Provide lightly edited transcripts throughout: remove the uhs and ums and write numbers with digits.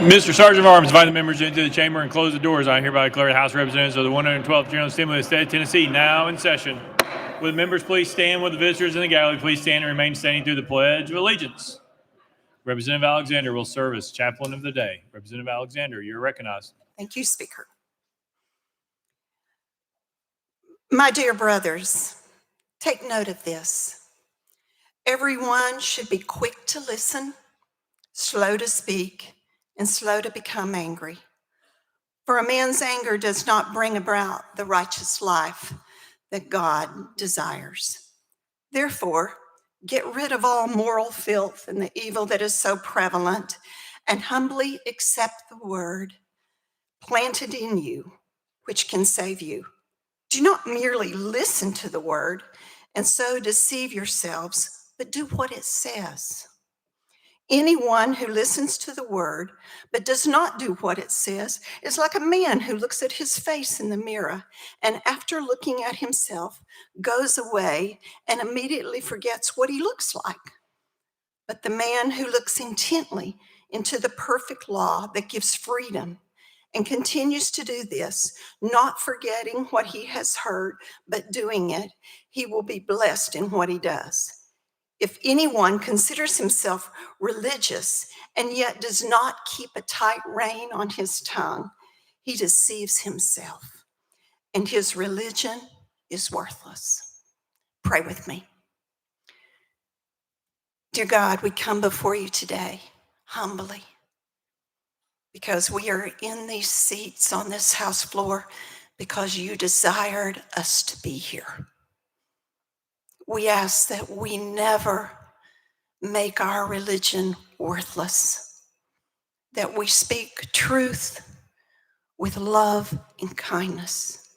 Mr. Sergeant of Arms, invite the members into the chamber and close the doors. I hereby declare the House of Representatives of the 112th General Assembly of the State of Tennessee now in session. Will the members please stand? Will the visitors in the gallery please stand and remain standing through the Pledge of Allegiance? Representative Alexander will serve as chaplain of the day. Representative Alexander, you're recognized. Thank you, Speaker. My dear brothers, take note of this. Everyone should be quick to listen, slow to speak, and slow to become angry. For a man's anger does not bring about the righteous life that God desires. Therefore, get rid of all moral filth and the evil that is so prevalent, and humbly accept the word planted in you, which can save you. Do not merely listen to the word and so deceive yourselves, but do what it says. Anyone who listens to the word but does not do what it says is like a man who looks at his face in the mirror and after looking at himself goes away and immediately forgets what he looks like. But the man who looks intently into the perfect law that gives freedom and continues to do this, not forgetting what he has heard, but doing it, he will be blessed in what he does. If anyone considers himself religious and yet does not keep a tight rein on his tongue, he deceives himself, and his religion is worthless. Pray with me. Dear God, we come before you today humbly, because we are in these seats on this House floor because you desired us to be here. We ask that we never make our religion worthless, that we speak truth with love and kindness.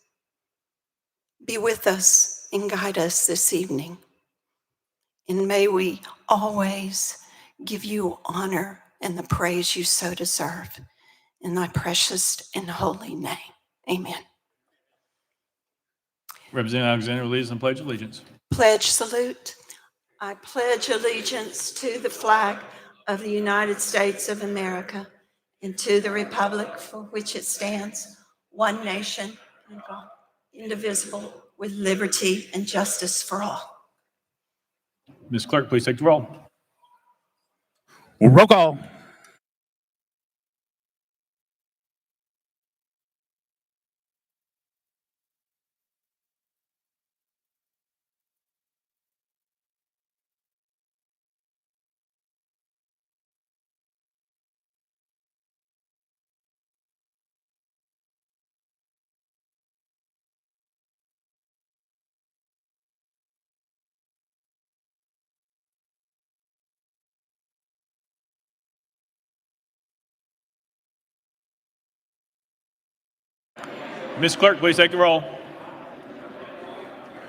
Be with us and guide us this evening, and may we always give you honor and the praise you so deserve. In thy precious and holy name, amen. Representative Alexander will lead us in the Pledge of Allegiance. Pledge salute. I pledge allegiance to the flag of the United States of America and to the republic for which it stands, one nation, under God, indivisible, with liberty and justice for all. Ms. Clerk, please take the roll. Roll call. Ms. Clerk, please take the roll.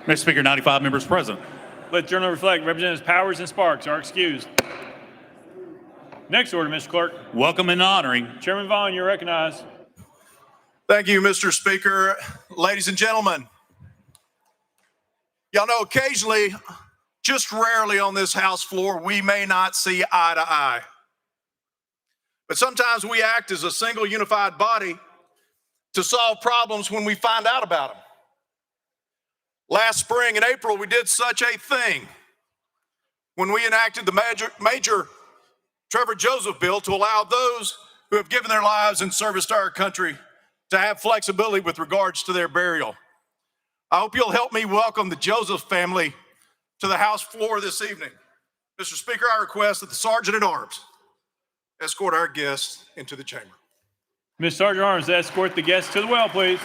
Mr. Speaker, 95 members present. Let the journal reflect Representatives Powers and Sparks are excused. Next order, Mr. Clerk. Welcome and honoring. Chairman Vaughn, you're recognized. Thank you, Mr. Speaker. Ladies and gentlemen, y'all know occasionally, just rarely on this House floor, we may not see eye to eye. But sometimes we act as a single unified body to solve problems when we find out about them. Last spring in April, we did such a thing when we enacted the major Trevor Joseph bill to allow those who have given their lives in service to our country to have flexibility with regards to their burial. I hope you'll help me welcome the Joseph family to the House floor this evening. Mr. Speaker, I request that the Sergeant at Arms escort our guests into the chamber. Ms. Sergeant at Arms, escort the guests to the well, please.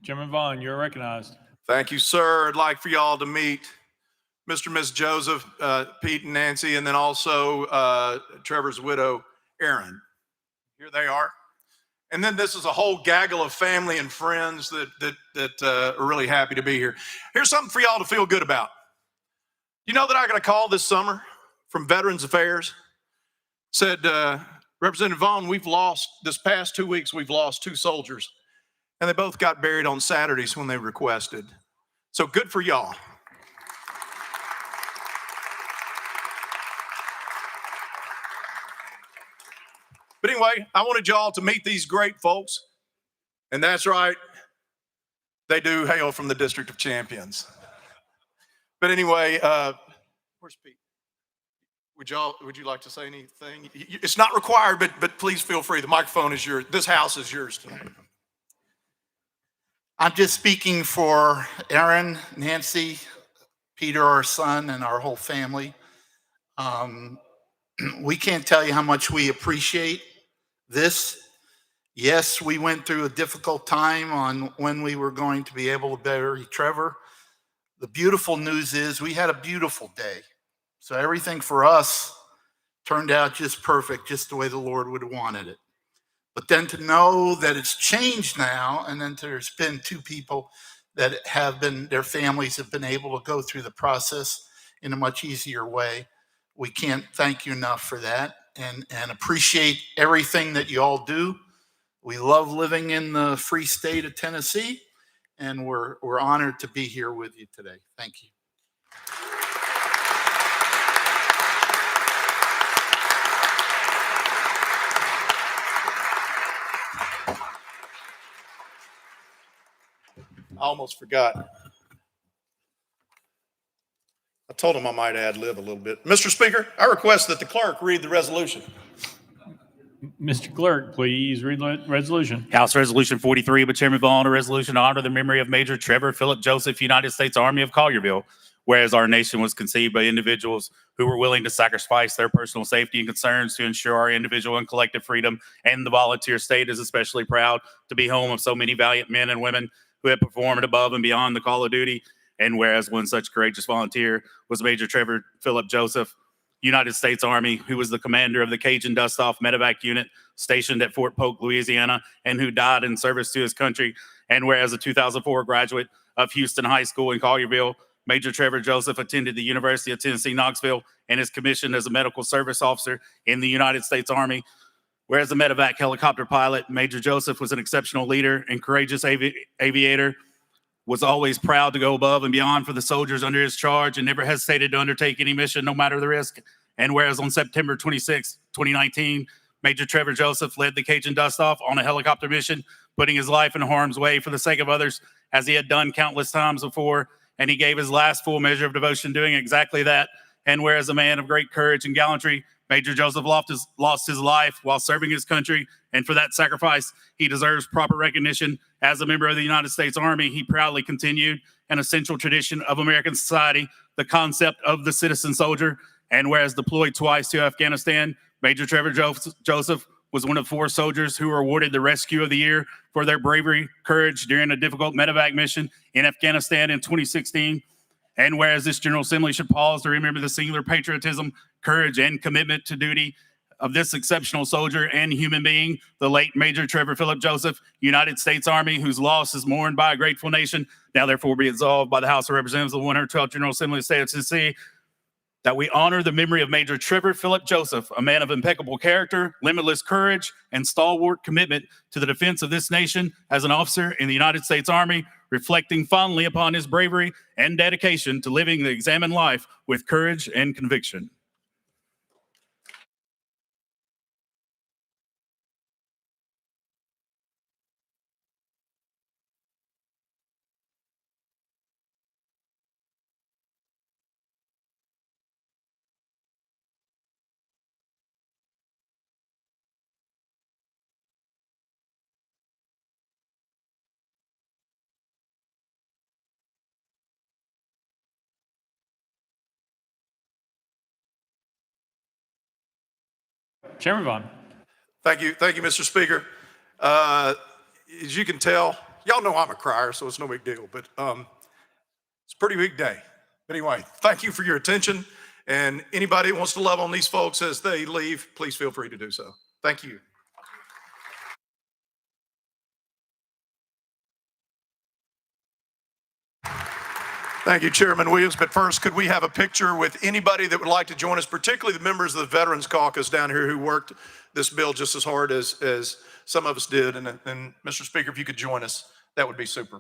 Chairman Vaughn, you're recognized. Thank you, sir. I'd like for y'all to meet Mr. and Ms. Joseph, Pete and Nancy, and then also Trevor's widow, Erin. Here they are. And then this is a whole gaggle of family and friends that are really happy to be here. Here's something for y'all to feel good about. You know that I got a call this summer from Veterans Affairs. Said, Representative Vaughn, this past 2 weeks, we've lost 2 soldiers. And they both got buried on Saturdays when they requested. So good for y'all. But anyway, I wanted y'all to meet these great folks. And that's right, they do hail from the District of Champions. But anyway, where's Pete? Would you like to say anything? It's not required, but please feel free. The microphone is yours. This house is yours tonight. I'm just speaking for Aaron, Nancy, Peter, our son, and our whole family. We can't tell you how much we appreciate this. Yes, we went through a difficult time on when we were going to be able to bury Trevor. The beautiful news is we had a beautiful day. So everything for us turned out just perfect, just the way the Lord would have wanted it. But then to know that it's changed now, and then there's been 2 people that their families have been able to go through the process in a much easier way. We can't thank you enough for that, and appreciate everything that you all do. We love living in the free state of Tennessee, and we're honored to be here with you today. Thank you. I almost forgot. I told him I might ad-lib a little bit. Mr. Speaker, I request that the clerk read the resolution. Mr. Clerk, please read the resolution. House Resolution 43, by Chairman Vaughn, a resolution to honor the memory of Major Trevor Philip Joseph, United States Army of Collierville. Whereas our nation was conceived by individuals who were willing to sacrifice their personal safety and concerns to ensure our individual and collective freedom, and the volunteer state is especially proud to be home of so many valiant men and women who have performed above and beyond the call of duty. And whereas one such courageous volunteer was Major Trevor Philip Joseph, United States Army, who was the commander of the Cajun Dust-Off Medevac unit stationed at Fort Polk, Louisiana, and who died in service to his country. And whereas a 2004 graduate of Houston High School in Collierville, Major Trevor Joseph attended the University of Tennessee, Knoxville, and is commissioned as a medical service officer in the United States Army. Whereas a medevac helicopter pilot, Major Joseph was an exceptional leader and courageous aviator, was always proud to go above and beyond for the soldiers under his charge, and never hesitated to undertake any mission, no matter the risk. And whereas on September 26, 2019, Major Trevor Joseph led the Cajun Dust-Off on a helicopter mission, putting his life in harm's way for the sake of others, as he had done countless times before, and he gave his last full measure of devotion doing exactly that. And whereas a man of great courage and gallantry, Major Joseph lost his life while serving his country, and for that sacrifice, he deserves proper recognition. As a member of the United States Army, he proudly continued an essential tradition of American society, the concept of the citizen soldier. And whereas deployed twice to Afghanistan, Major Trevor Joseph was one of 4 soldiers who were awarded the Rescue of the Year for their bravery, courage during a difficult medevac mission in Afghanistan in 2016. And whereas this General Assembly should pause to remember the singular patriotism, courage, and commitment to duty of this exceptional soldier and human being, the late Major Trevor Philip Joseph, United States Army, whose loss is mourned by a grateful nation, now therefore be resolved by the House of Representatives of the 112th General Assembly of the State of Tennessee, that we honor the memory of Major Trevor Philip Joseph, a man of impeccable character, limitless courage, and stalwart commitment to the defense of this nation as an officer in the United States Army, reflecting fondly upon his bravery and dedication to living the examined life with courage and conviction. Chairman Vaughn. Thank you, Mr. Speaker. As you can tell, y'all know I'm a crier, so it's no big deal, but it's a pretty big day. But anyway, thank you for your attention, and anybody who wants to love on these folks as they leave, please feel free to do so. Thank you. Thank you, Chairman Williams. But first, could we have a picture with anybody that would like to join us, particularly the members of the Veterans Caucus down here who worked this bill just as hard as some of us did? And Mr. Speaker, if you could join us, that would be super.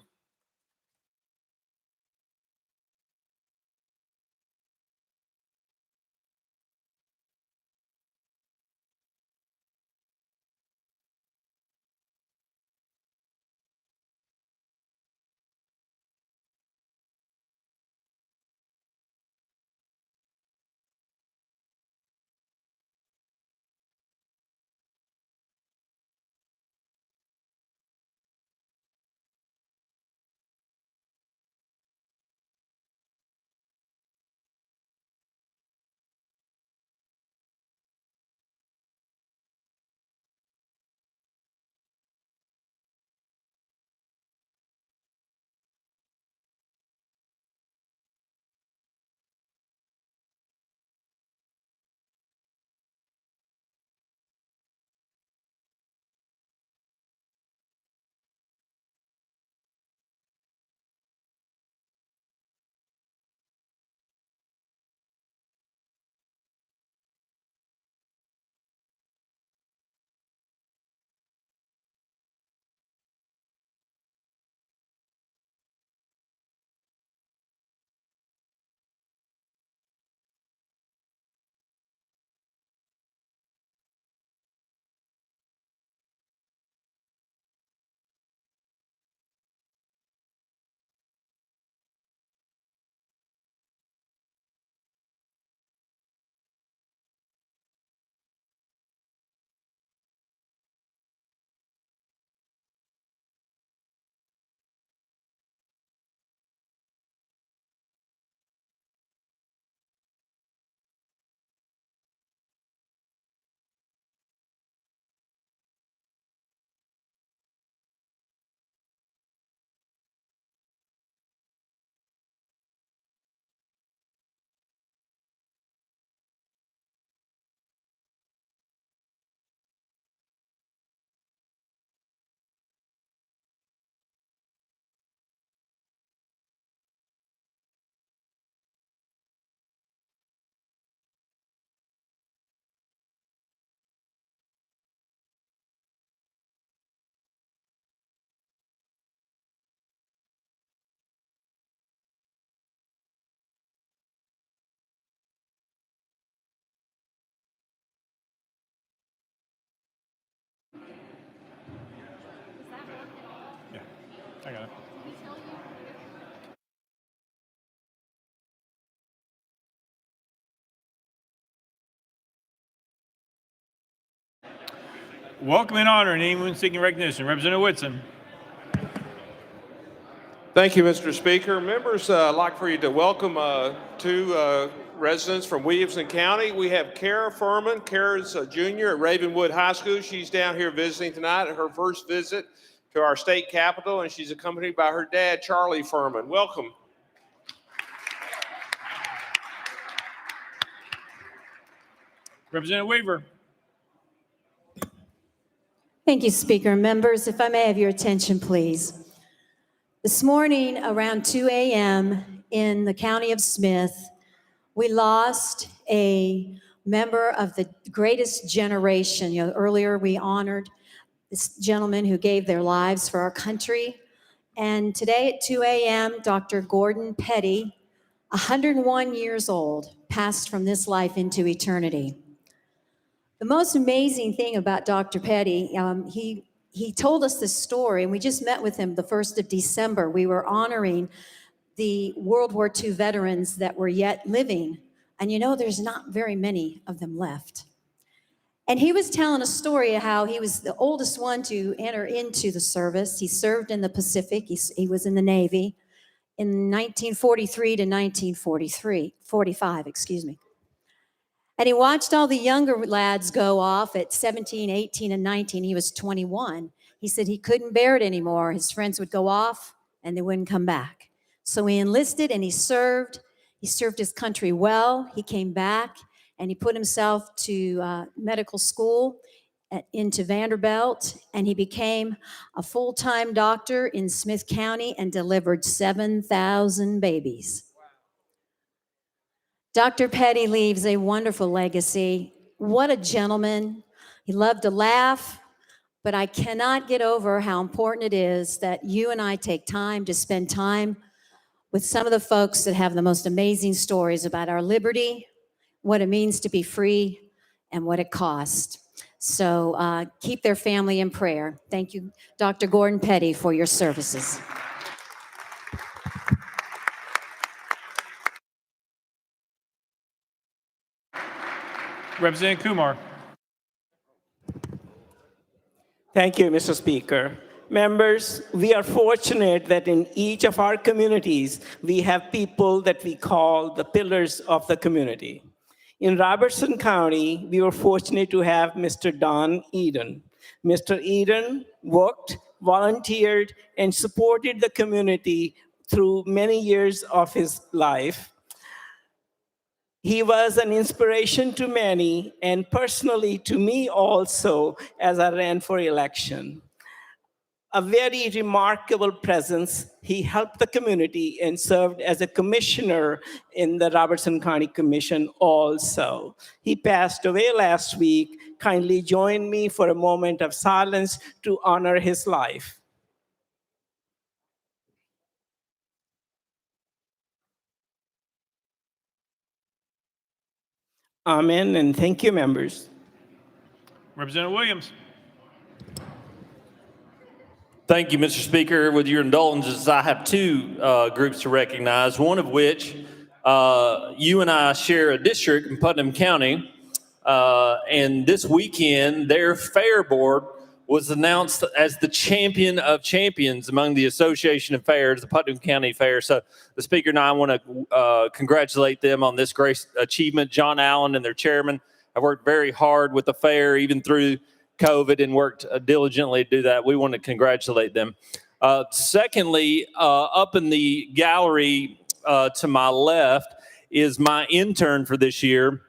I got it. Welcome and honor and anyone seeking recognition. Representative Whitson. Thank you, Mr. Speaker. Members, I'd like for you to welcome two residents from Williamson County. We have Kara Furman. Kara's a junior at Ravenwood High School. She's down here visiting tonight at her first visit to our state capitol, and she's accompanied by her dad, Charlie Furman. Welcome. Representative Weaver. Thank you, Speaker. Members, if I may have your attention, please. This morning around 2 a.m. in the county of Smith, we lost a member of the greatest generation. You know, earlier we honored this gentleman who gave their lives for our country. And today at 2 a.m., Dr. Gordon Petty, 101 years old, passed from this life into eternity. The most amazing thing about Dr. Petty, he told us this story, and we just met with him the 1st of December. We were honoring the World War II veterans that were yet living. And you know, there's not very many of them left. And he was telling a story of how he was the oldest one to enter into the service. He served in the Pacific. He was in the Navy in 1943 to 1945, excuse me. And he watched all the younger lads go off at 17, 18, and 19. He was 21. He said he couldn't bear it anymore. His friends would go off and they wouldn't come back. So he enlisted and he served. He served his country well. He came back and he put himself to medical school. into Vanderbilt, and he became a full-time doctor in Smith County and delivered 7,000 babies. Dr. Petty leaves a wonderful legacy. What a gentleman. He loved to laugh, but I cannot get over how important it is that you and I take time to spend time with some of the folks that have the most amazing stories about our liberty, what it means to be free, and what it costs. So keep their family in prayer. Thank you, Dr. Gordon Petty, for your services. Representative Kumar. Thank you, Mr. Speaker. Members, we are fortunate that in each of our communities, we have people that we call the pillars of the community. In Robertson County, we were fortunate to have Mr. Don Eden. Mr. Eden worked, volunteered, and supported the community through many years of his life. He was an inspiration to many, and personally to me also, as I ran for election. A very remarkable presence. He helped the community and served as a commissioner in the Robertson County Commission also. He passed away last week. Kindly join me for a moment of silence to honor his life. Amen, and thank you, members. Representative Williams. Thank you, Mr. Speaker. With your indulgence, I have two groups to recognize, one of which you and I share a district in Putnam County. And this weekend, their fair board was announced as the champion of champions among the Association of Fairs, the Putnam County Fair. So the Speaker and I want to congratulate them on this great achievement. John Allen and their chairman have worked very hard with the fair, even through COVID, and worked diligently to do that. We want to congratulate them. Secondly, up in the gallery to my left is my intern for this year.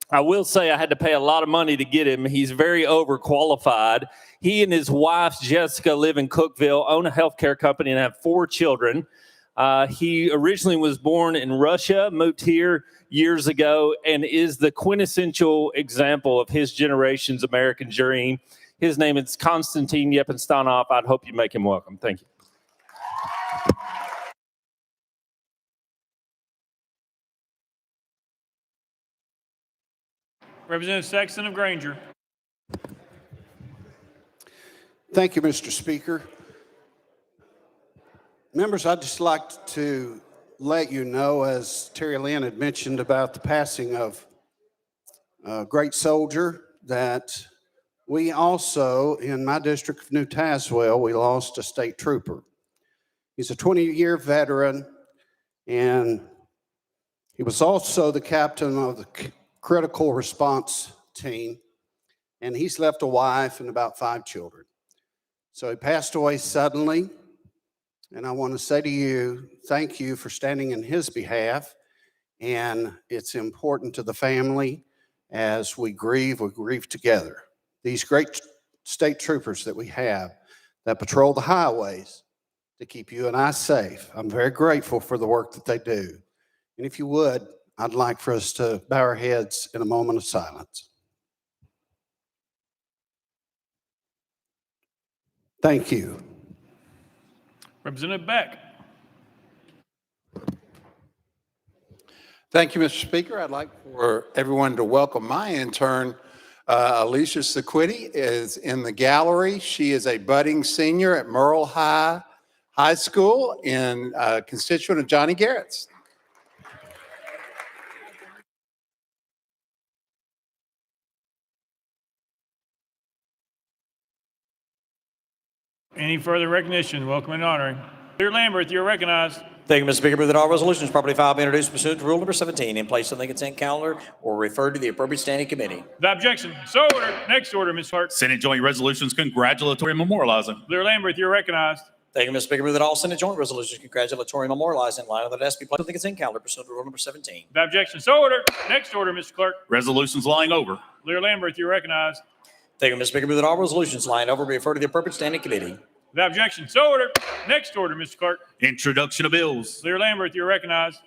I will say I had to pay a lot of money to get him. He's very overqualified. He and his wife, Jessica, live in Cookeville, own a healthcare company, and have 4 children. He originally was born in Russia, moved here years ago, and is the quintessential example of his generation's American dream. His name is Konstantin Yepenstanov. I'd hope you make him welcome. Thank you. Representative Sexton of Granger. Thank you, Mr. Speaker. Members, I'd just like to let you know, as Terry Lynn had mentioned about the passing of a great soldier, that we also, in my district of New Tazewell, we lost a state trooper. He's a 20-year veteran, and he was also the captain of the critical response team, and he's left a wife and about 5 children. So he passed away suddenly, and I want to say to you, thank you for standing in his behalf, and it's important to the family as we grieve together. These great state troopers that we have that patrol the highways to keep you and I safe. I'm very grateful for the work that they do. And if you would, I'd like for us to bow our heads in a moment of silence. Thank you. Representative Beck. Thank you, Mr. Speaker. I'd like for everyone to welcome my intern, Alicia Sequiti, is in the gallery. She is a budding senior at Merle High School in constituent of Johnny Garrett's. Any further recognition? Welcome and honoring. Leader Lambert, you're recognized. Thank you, Mr. Speaker. That all resolutions properly filed be introduced pursuant to Rule number 17 and placed on the consent calendar or referred to the appropriate standing committee. Without objection, so ordered. Next order, Ms. Clark. Senate Joint Resolutions congratulatory and memorializing. Leader Lambert, you're recognized. Thank you, Mr. Speaker. That all Senate joint resolutions congratulatory and memorializing in line with the desk be placed on the consent calendar pursuant to Rule number 17. Without objection, so ordered. Next order, Mr. Clerk. Resolutions lying over. Leader Lambert, you're recognized. Thank you, Mr. Speaker. Move that all resolutions lying over be referred to the appropriate standing committee. Without objection, so ordered. Next order, Mr. Clerk. Introduction of bills. Leader Lambert, you're recognized.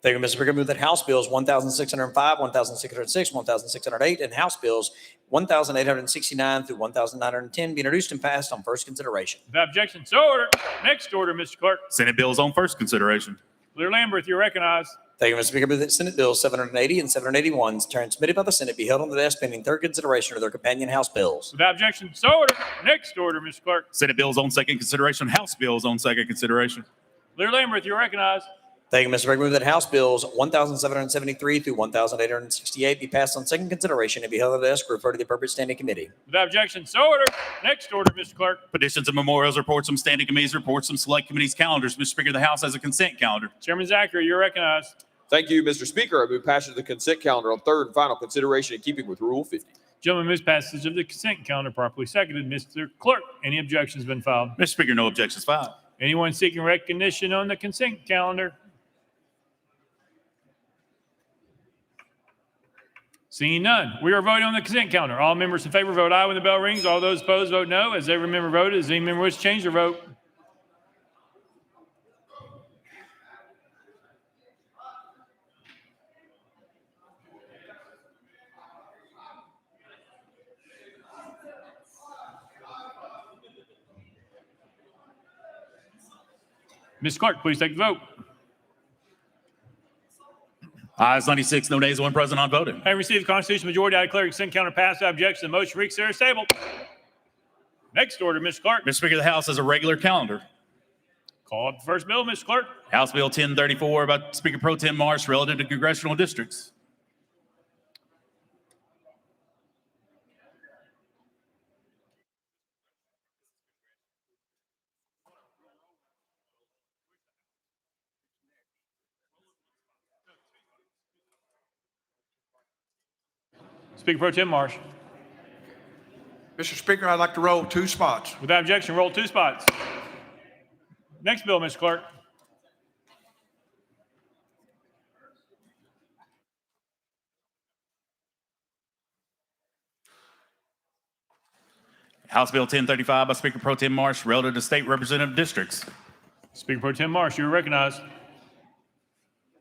Thank you, Mr. Speaker. Move that House Bills 1,605, 1,606, 1,608, and House Bills 1,869 through 1,910 be introduced and passed on first consideration. Without objection, so ordered. Next order, Mr. Clerk. Senate bills on first consideration. Leader Lambert, you're recognized. Thank you, Mr. Speaker. Move that Senate Bills 780 and 781 transmitted by the Senate be held on the desk pending third consideration of their companion House bills. Without objection, so ordered. Next order, Mr. Clerk. Senate bills on second consideration. House bills on second consideration. Leader Lambert, you're recognized. Thank you, Mr. Speaker. Move that House Bills 1,773 through 1,868 be passed on second consideration and be held on the desk referred to the appropriate standing committee. Without objection, so ordered. Next order, Mr. Clerk. Petitions and memorials, reports from standing committees, reports from select committees, calendars. Mr. Speaker, the House has a consent calendar. Chairman Zachary, you're recognized. Thank you, Mr. Speaker. I move passage of the consent calendar on third and final consideration in keeping with Rule 50. Gentlemen, moves passage of the consent calendar properly seconded. Mr. Clerk, any objections been filed? Mr. Speaker, no objections filed. Anyone seeking recognition on the consent calendar? Seeing none, we are voting on the consent calendar. All members in favor vote aye when the bell rings. All those opposed vote no. As every member voted, does any member wish to change their vote? Ms. Clark, please take the vote. Ayes 96, no nays, one present, unvoted. Having received the constitutional majority, I declare consent calendar passed without objection. The motion to reconsider is tabled. Next order, Mr. Clark. Mr. Speaker, the House has a regular calendar. Call up the first bill, Mr. Clark. House Bill 1034 by Speaker Pro Tem Marsh relative to congressional districts. Speaker Pro Tem Marsh. Mr. Speaker, I'd like to roll 2 spots. Without objection, roll 2 spots. Next bill, Mr. Clerk. House Bill 1035 by Speaker Pro Tem Marsh relative to state representative districts. Speaker Pro Tem Marsh, you are recognized.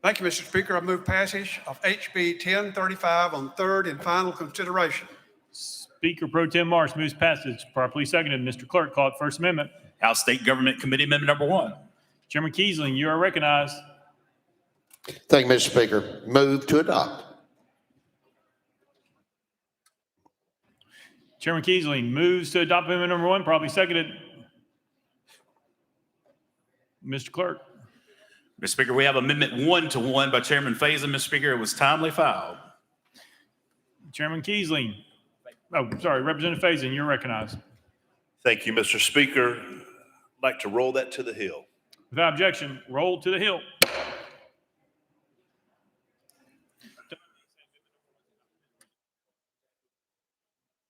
Thank you, Mr. Speaker. I move passage of HB 1035 on third and final consideration. Speaker Pro Tem Marsh moves passage. Properly seconded. Mr. Clerk, call it First Amendment. House State Government Committee Amendment number 1. Chairman Kiesling, you are recognized. Thank you, Mr. Speaker. Move to adopt. Chairman Kiesling moves to adopt amendment number 1. Properly seconded. Mr. Clerk. Mr. Speaker, we have Amendment 1-1 by Chairman Faison. Mr. Speaker, it was timely filed. Chairman Kiesling. Oh, sorry, Representative Faison, you're recognized. Thank you, Mr. Speaker. I'd like to roll that to the Hill. Without objection, roll to the Hill.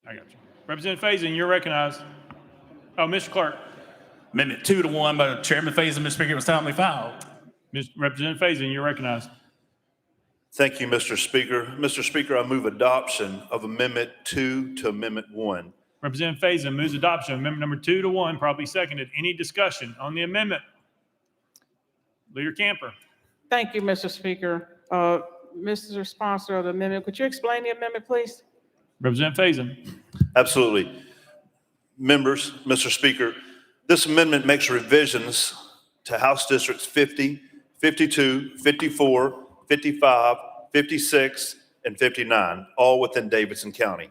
I got you. Representative Faison, you're recognized. Oh, Mr. Clerk. Amendment 2-1 by Chairman Faison. Mr. Speaker, it was timely filed. Representative Faison, you're recognized. Thank you, Mr. Speaker. Mr. Speaker, I move adoption of Amendment 2 to Amendment 1. Representative Faison moves adoption of amendment number 2-1, properly seconded. Any discussion on the amendment? Leader Camper. Thank you, Mr. Speaker. Mr. Sponsor of the amendment, could you explain the amendment, please? Representative Faison. Absolutely. Members, Mr. Speaker, this amendment makes revisions to House Districts 50, 52, 54, 55, 56, and 59, all within Davidson County.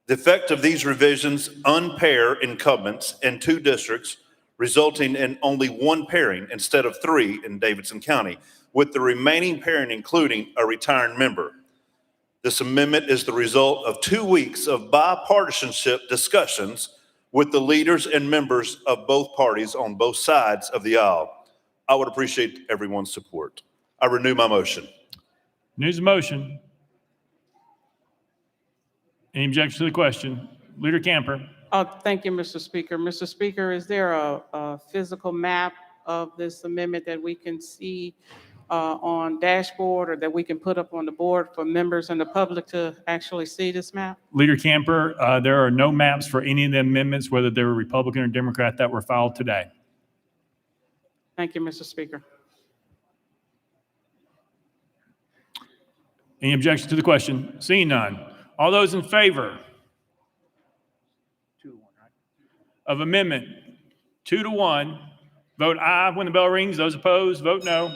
The effect of these revisions unpair incumbents in 2 districts, resulting in only 1 pairing instead of 3 in Davidson County, with the remaining pairing including a retiring member. This amendment is the result of 2 weeks of bipartisanship discussions with the leaders and members of both parties on both sides of the aisle. I would appreciate everyone's support. I renew my motion. News motion. Any objection to the question? Leader Camper. Thank you, Mr. Speaker. Mr. Speaker, is there a physical map of this amendment that we can see on dashboard or that we can put up on the board for members and the public to actually see this map? Leader Camper, there are no maps for any of the amendments, whether they were Republican or Democrat, that were filed today. Thank you, Mr. Speaker. Any objection to the question? Seeing none. All those in favor of amendment 2-1, vote aye when the bell rings. Those opposed, vote no.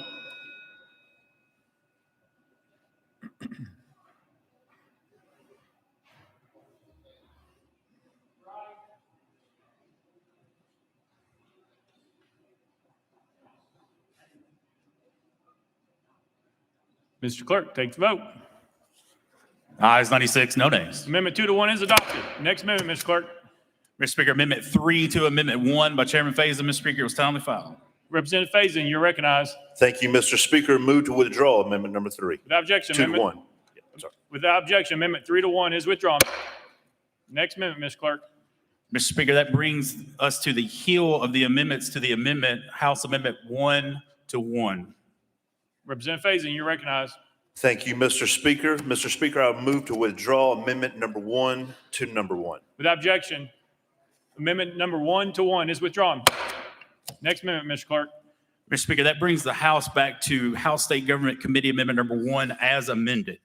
Mr. Clerk, take the vote. Ayes 96, no nays. Amendment 2-1 is adopted. Next amendment, Mr. Clerk. Mr. Speaker, Amendment 3 to Amendment 1 by Chairman Faison. Mr. Speaker, it was timely filed. Representative Faison, you're recognized. Thank you, Mr. Speaker. Move to withdraw amendment number 3. Without objection, 2 to amendment. 1. Yeah, I'm sorry. Without objection, amendment 3-1 is withdrawn. Next amendment, Mr. Clerk. Mr. Speaker, that brings us to the heel of the amendments to the amendment, House Amendment 1-1. Representative Faison, you're recognized. Thank you, Mr. Speaker. Mr. Speaker, I move to withdraw amendment number 1 to number 1. Without objection, amendment number 1-1 is withdrawn. Next amendment, Mr. Clerk. Mr. Speaker, that brings the House back to House State Government Committee Amendment number 1 as amended.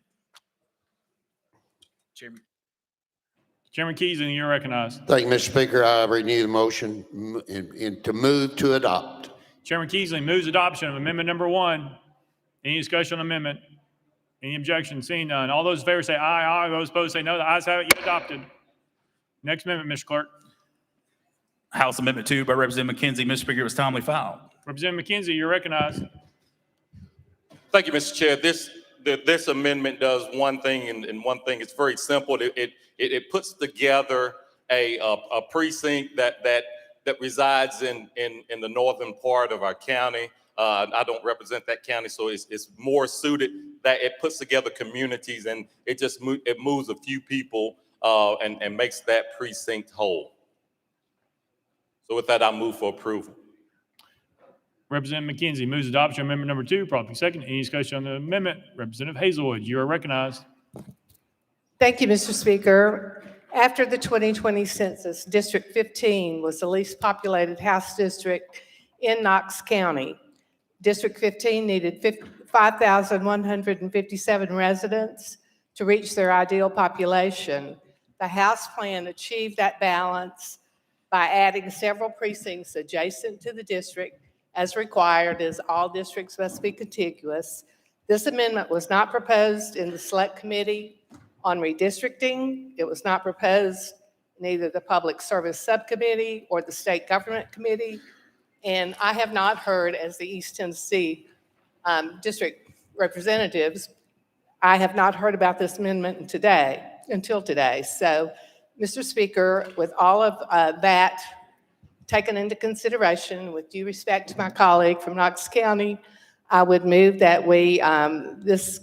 Chairman Mckenzie, you're recognized. Thank you, Mr. Speaker. I renew the motion to move to adopt. Chairman Keesley moves adoption of amendment number 1. Any discussion on amendment? Any objection? Seeing none. All those in favor say aye. Aye. Those opposed say no. The ayes have it. You adopted. Next amendment, Mr. Clerk. House Amendment 2 by Representative Mckenzie. Mr. Speaker, it was timely filed. Representative Mckenzie, you're recognized. Thank you, Mr. Chair. This amendment does one thing, and one thing is very simple. It puts together a precinct that resides in the northern part of our county. I don't represent that county, so it's more suited that it puts together communities, and it moves a few people and makes that precinct whole. So with that, I move for approval. Representative Mckenzie moves adoption of amendment number 2. Properly second. Any discussion on the amendment? Representative Hazelwood, you are recognized. Thank you, Mr. Speaker. After the 2020 census, District 15 was the least populated House district in Knox County. District 15 needed 5,157 residents to reach their ideal population. The House plan achieved that balance by adding several precincts adjacent to the district as required, as all districts must be contiguous. This amendment was not proposed in the Select Committee on Redistricting. It was not proposed in either the Public Service Subcommittee or the State Government Committee. And I have not heard, as the East Tennessee district representatives, I have not heard about this amendment until today. So, Mr. Speaker, with all of that taken into consideration, with due respect to my colleague from Knox County, I would move that this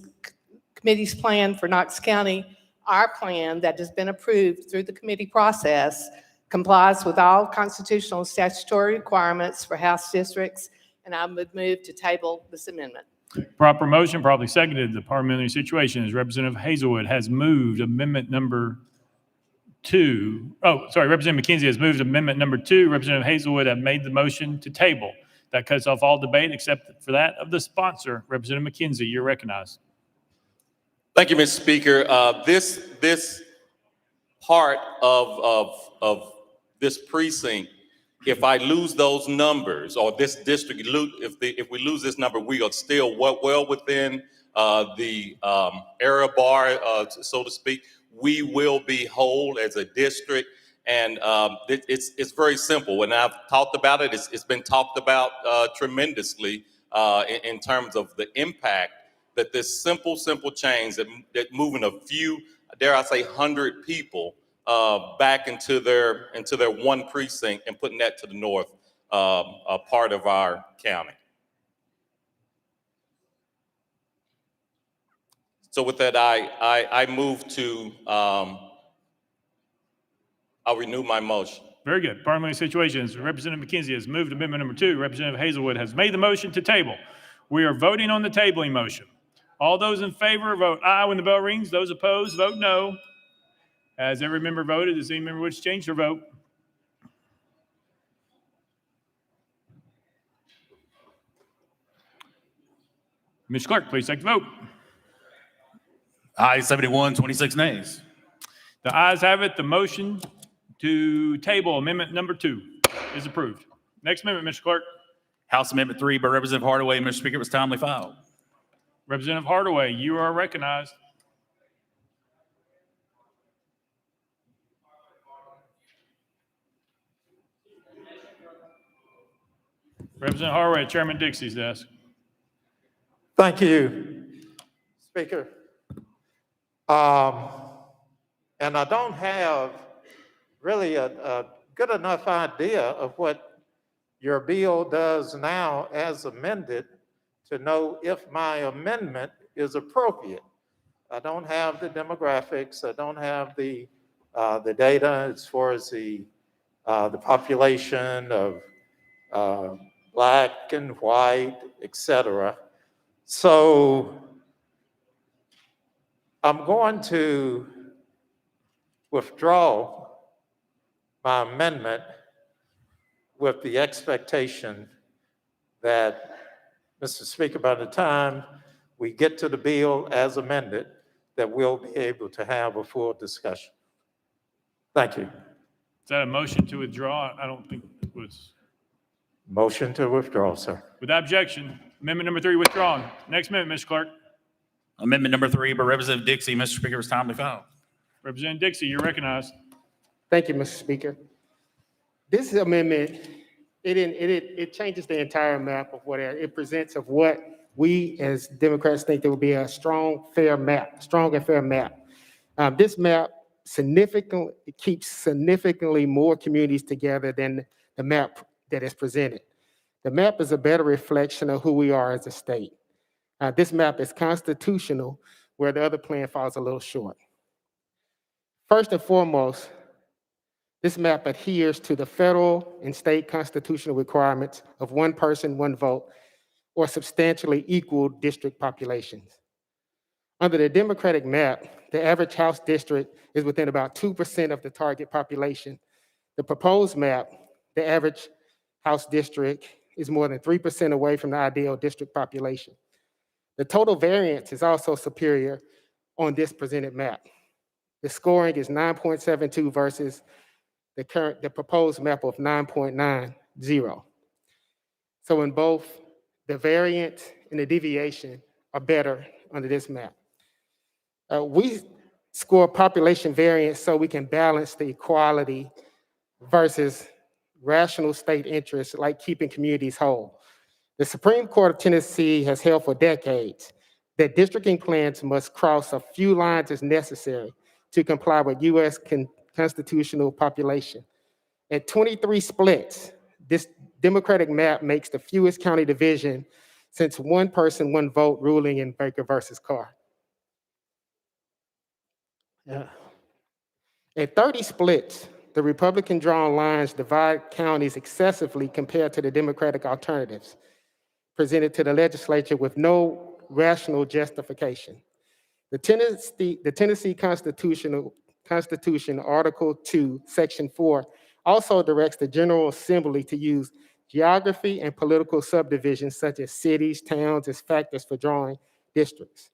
committee's plan for Knox County, our plan that has been approved through the committee process, complies with all constitutional and statutory requirements for House districts, and I would move to table this amendment. Proper motion, properly seconded. The parliamentary situation is Representative Hazelwood has moved amendment number 2. Oh, sorry, Representative Mckenzie has moved amendment number 2. Representative Hazelwood have made the motion to table. That cuts off all debate except for that of the sponsor. Representative Mckenzie, you're recognized. Thank you, Mr. Speaker. This part of this precinct, if I lose those numbers, or this district, if we lose this number, we are still well within the error bar, so to speak. We will be whole as a district, and it's very simple. When I've talked about it, it's been talked about tremendously in terms of the impact that this simple change that moving a few, dare I say, 100 people back into their one precinct and putting that to the north part of our county. So with that, I move to, I'll renew my motion. Very good. Parliamentary situations. Representative Mckenzie has moved amendment number 2. Representative Hazelwood has made the motion to table. We are voting on the tabling motion. All those in favor vote aye when the bell rings. Those opposed vote no. Has every member voted? Does any member wish to change their vote? Ms. Clerk, please take the vote. Ayes 71, 26 nays. The ayes have it. The motion to table amendment number 2 is approved. Next amendment, Mr. Clerk. House Amendment 3 by Representative Hardaway. Mr. Speaker, it was timely filed. Representative Hardaway, you are recognized. Representative Hardaway, Chairman Dixie's desk. Thank you, Speaker. And I don't have really a good enough idea of what your bill does now as amended to know if my amendment is appropriate. I don't have the demographics. I don't have the data as far as the population of Black and white, et cetera. So I'm going to withdraw my amendment with the expectation that, Mr. Speaker, by the time we get to the bill as amended, that we'll be able to have a full discussion. Thank you. Is that a motion to withdraw? I don't think it was. Motion to withdraw, sir. Without objection, amendment number 3 withdrawn. Next amendment, Mr. Clerk. Amendment number 3 by Representative Dixie. Mr. Speaker, it was timely filed. Representative Dixie, you're recognized. Thank you, Mr. Speaker. This amendment, it changes the entire map of what it presents of what we as Democrats think there will be a strong and fair map. This map keeps significantly more communities together than the map that is presented. The map is a better reflection of who we are as a state. This map is constitutional, where the other plan falls a little short. First and foremost, this map adheres to the federal and state constitutional requirements of one person, one vote, or substantially equal district populations. Under the Democratic map, the average House district is within about 2% of the target population. The proposed map, the average House district is more than 3% away from the ideal district population. The total variance is also superior on this presented map. The scoring is 9.72 versus the proposed map of 9.90. So in both, the variance and the deviation are better under this map. We score population variance so we can balance the equality versus rational state interests like keeping communities whole. The Supreme Court of Tennessee has held for decades that districting plans must cross a few lines as necessary to comply with U.S. constitutional population. At 23 splits, this Democratic map makes the fewest county division since one person, one vote ruling in Baker versus Carr. At 30 splits, the Republican drawn lines divide counties excessively compared to the Democratic alternatives presented to the legislature with no rational justification. The Tennessee Constitution, Article 2, Section 4, also directs the General Assembly to use geography and political subdivisions such as cities, towns as factors for drawing districts.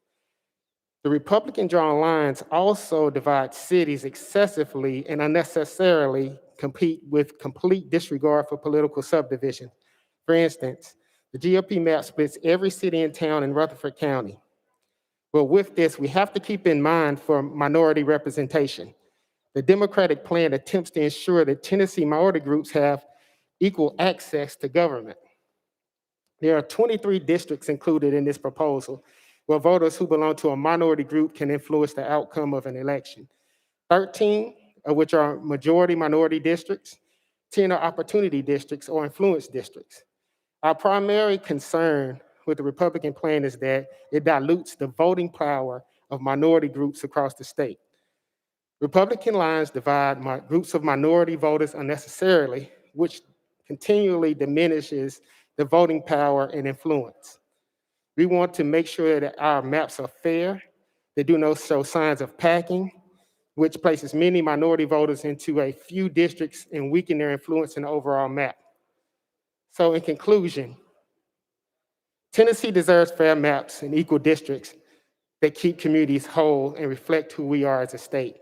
The Republican drawn lines also divide cities excessively and unnecessarily compete with complete disregard for political subdivision. For instance, the GOP map splits every city and town in Rutherford County. But with this, we have to keep in mind for minority representation. The Democratic plan attempts to ensure that Tennessee minority groups have equal access to government. There are 23 districts included in this proposal, where voters who belong to a minority group can influence the outcome of an election. 13 of which are majority minority districts, 10 are opportunity districts or influence districts. Our primary concern with the Republican plan is that it dilutes the voting power of minority groups across the state. Republican lines divide groups of minority voters unnecessarily, which continually diminishes the voting power and influence. We want to make sure that our maps are fair. They do not show signs of packing, which places many minority voters into a few districts and weaken their influence in the overall map. So in conclusion, Tennessee deserves fair maps and equal districts that keep communities whole and reflect who we are as a state.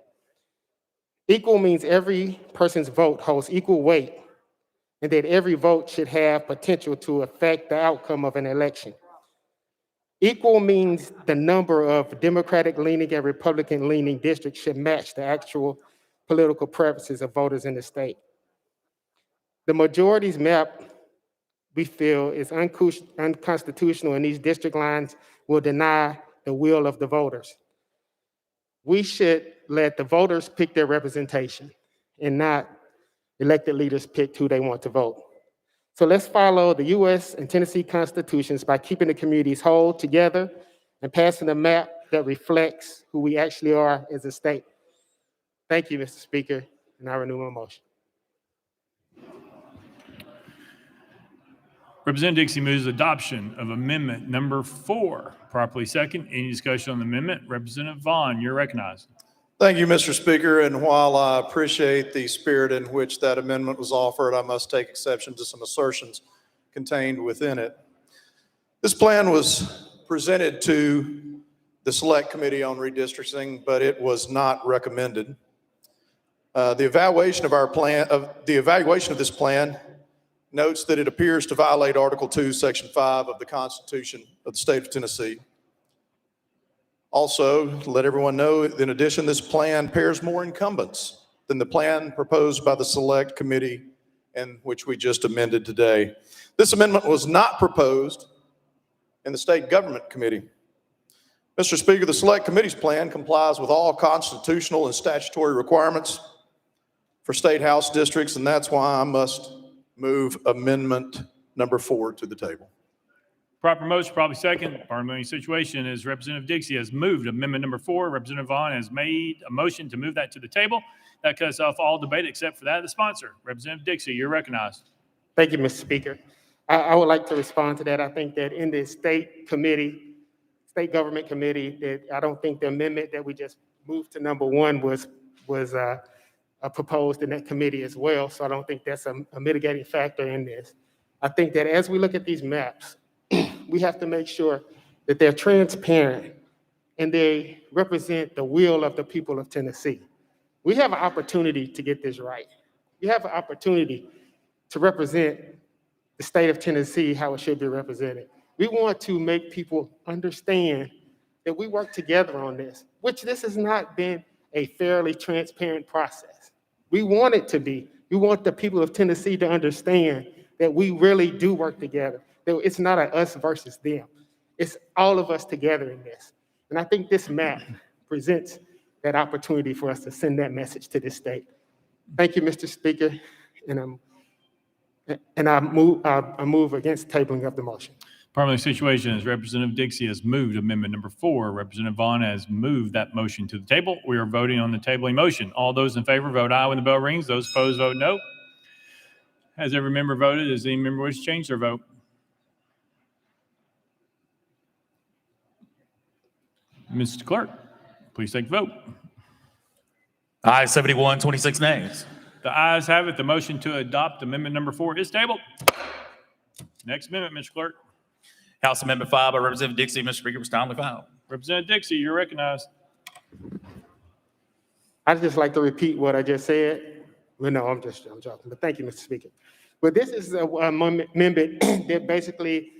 Equal means every person's vote holds equal weight and that every vote should have potential to affect the outcome of an election. Equal means the number of Democratic-leaning and Republican-leaning districts should match the actual political preferences of voters in the state. The majority's map, we feel, is unconstitutional, and these district lines will deny the will of the voters. We should let the voters pick their representation and not elected leaders pick who they want to vote. So let's follow the US and Tennessee constitutions by keeping the communities whole together and passing a map that reflects who we actually are as a state. Thank you, Mr. Speaker, and I renew my motion. Representative Dixie moves adoption of amendment number 4. Properly second. Any discussion on the amendment? Representative Vaughn, you're recognized. Thank you, Mr. Speaker. And while I appreciate the spirit in which that amendment was offered, I must take exception to some assertions contained within it. This plan was presented to the Select Committee on Redistricting, but it was not recommended. The evaluation of this plan notes that it appears to violate Article 2, Section 5 of the Constitution of the State of Tennessee. Also, to let everyone know, in addition, this plan pairs more incumbents than the plan proposed by the Select Committee and which we just amended today. This amendment was not proposed in the State Government Committee. Mr. Speaker, the Select Committee's plan complies with all constitutional and statutory requirements for state house districts, and that's why I must move amendment number 4 to the table. Proper motion, probably second. Parliamentary situation is Representative Dixie has moved amendment number 4. Representative Vaughn has made a motion to move that to the table. That cuts off all debate except for that of the sponsor. Representative Dixie, you're recognized. Thank you, Mr. Speaker. I would like to respond to that. I think that in the state government committee, that I don't think the amendment that we just moved to number 1 was proposed in that committee as well. So I don't think that's a mitigating factor in this. I think that as we look at these maps, we have to make sure that they're transparent and they represent the will of the people of Tennessee. We have an opportunity to get this right. We have an opportunity to represent the state of Tennessee how it should be represented. We want to make people understand that we work together on this, which this has not been a fairly transparent process. We want it to be. We want the people of Tennessee to understand that we really do work together. That it's not a us versus them. It's all of us together in this. And I think this map presents that opportunity for us to send that message to this state. Thank you, Mr. Speaker, and I move against tabling of the motion. Parliamentary situation is Representative Dixie has moved amendment number 4. Representative Vaughn has moved that motion to the table. We are voting on the tabling motion. All those in favor vote aye when the bell rings. Those opposed vote no. Has every member voted? Does any member wish to change their vote? Mr. Clerk, please take the vote. Aye, 71, 26 nays. The ayes have it. The motion to adopt amendment number 4 is tabled. Next amendment, Mr. Clerk. House Amendment 5 by Representative Dixie. Mr. Speaker, was timely filed. Representative Dixie, you're recognized. I'd just like to repeat what I just said. Well, no, I'm joking, but thank you, Mr. Speaker. But this is an amendment that basically,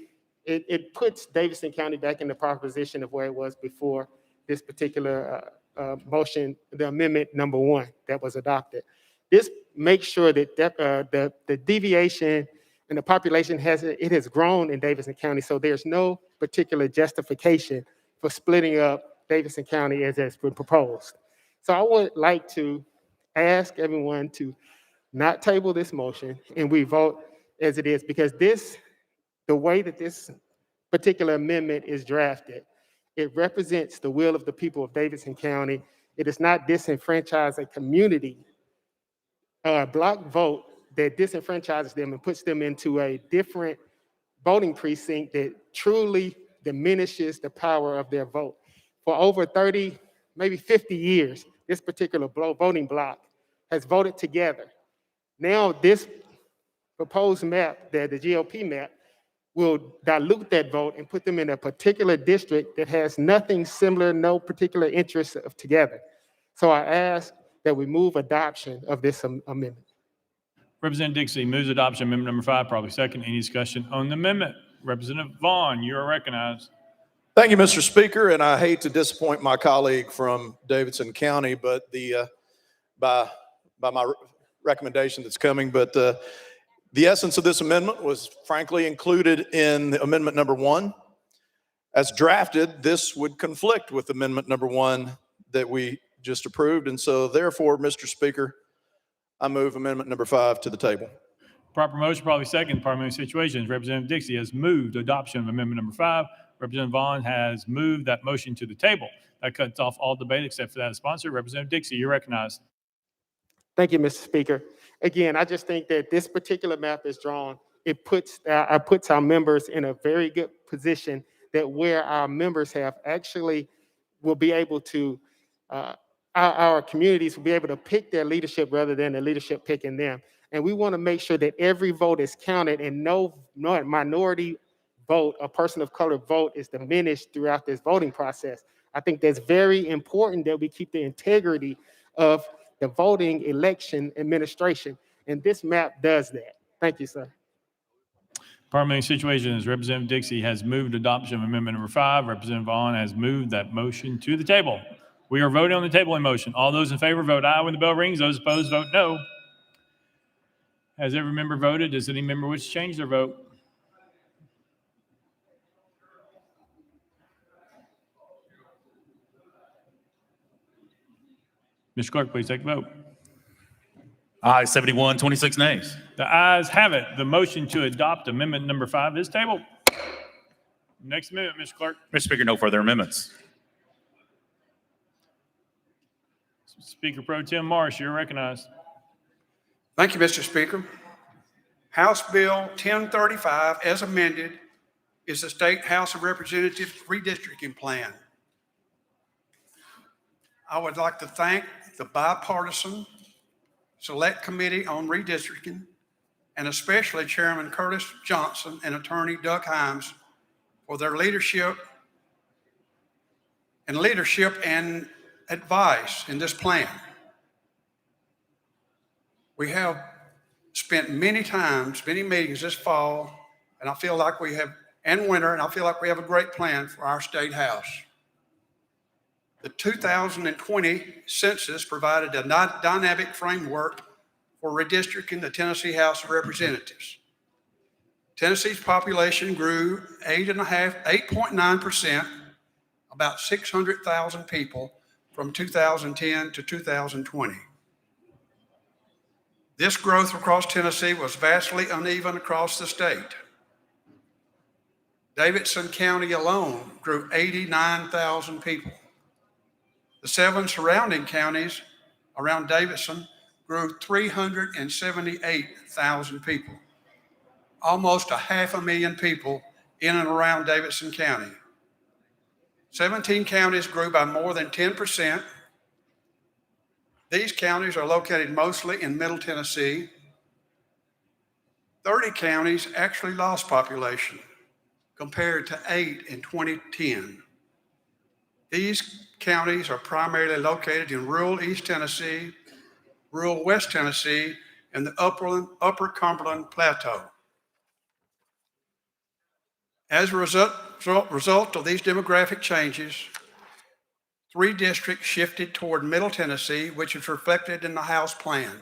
it puts Davidson County back in the proper position of where it was before this particular motion, the amendment number 1 that was adopted. This makes sure that the deviation and the population has grown in Davidson County, so there's no particular justification for splitting up Davidson County as has been proposed. So I would like to ask everyone to not table this motion and we vote as it is, because the way that this particular amendment is drafted, it represents the will of the people of Davidson County. It does not disenfranchise a community. A block vote that disenfranchises them and puts them into a different voting precinct that truly diminishes the power of their vote. For over 30, maybe 50 years, this particular voting bloc has voted together. Now this proposed map, the GOP map, will dilute that vote and put them in a particular district that has nothing similar, no particular interest of together. So I ask that we move adoption of this amendment. Representative Dixie moves adoption of amendment number 5, probably second. Any discussion on the amendment? Representative Vaughn, you are recognized. Thank you, Mr. Speaker, and I hate to disappoint my colleague from Davidson County, but by my recommendation that's coming, but the essence of this amendment was frankly included in amendment number 1. As drafted, this would conflict with amendment number 1 that we just approved, and so therefore, Mr. Speaker, I move amendment number 5 to the table. Proper motion, probably second. Parliamentary Situations. Representative Dixie has moved adoption of amendment number 5. Representative Vaughn has moved that motion to the table. That cuts off all debate except for that sponsor. Representative Dixie, you're recognized. Thank you, Mr. Speaker. Again, I just think that this particular map is drawn. It puts our members in a very good position that where our members have actually will be able to, our communities will be able to pick their leadership rather than the leadership picking them. And we want to make sure that every vote is counted and no minority vote or person of color vote is diminished throughout this voting process. I think that's very important that we keep the integrity of the voting election administration. And this map does that. Thank you, sir. Parliamentary Situations. Representative Dixie has moved adoption of amendment number 5. Representative Vaughn has moved that motion to the table. We are voting on the table in motion. All those in favor vote aye when the bell rings. Those opposed vote no. Has every member voted? Does any member wish to change their vote? Mr. Clerk, please take the vote. Aye, 71, 26 nays. The ayes have it. The motion to adopt amendment number 5 is tabled. Next amendment, Mr. Clerk. Mr. Speaker, no further amendments. Speaker Pro Tem Marsh, you're recognized. Thank you, Mr. Speaker. House Bill 1035, as amended, is the State House of Representatives redistricting plan. I would like to thank the bipartisan Select Committee on Redistricting, and especially Chairman Curtis Johnson and Attorney Doug Himes for their leadership and advice in this plan. We have spent many meetings this fall, and I feel like we have, and winter, and I feel like we have a great plan for our state house. The 2020 census provided a dynamic framework for redistricting the Tennessee House of Representatives. Tennessee's population grew 8.9%, about 600,000 people from 2010 to 2020. This growth across Tennessee was vastly uneven across the state. Davidson County alone grew 89,000 people. The 7 surrounding counties around Davidson grew 378,000 people, almost 500,000 people in and around Davidson County. 17 counties grew by more than 10%. These counties are located mostly in Middle Tennessee. 30 counties actually lost population compared to 8 in 2010. These counties are primarily located in rural East Tennessee, rural West Tennessee, and the Upper Cumberland Plateau. As a result of these demographic changes, 3 districts shifted toward Middle Tennessee, which is reflected in the House plan.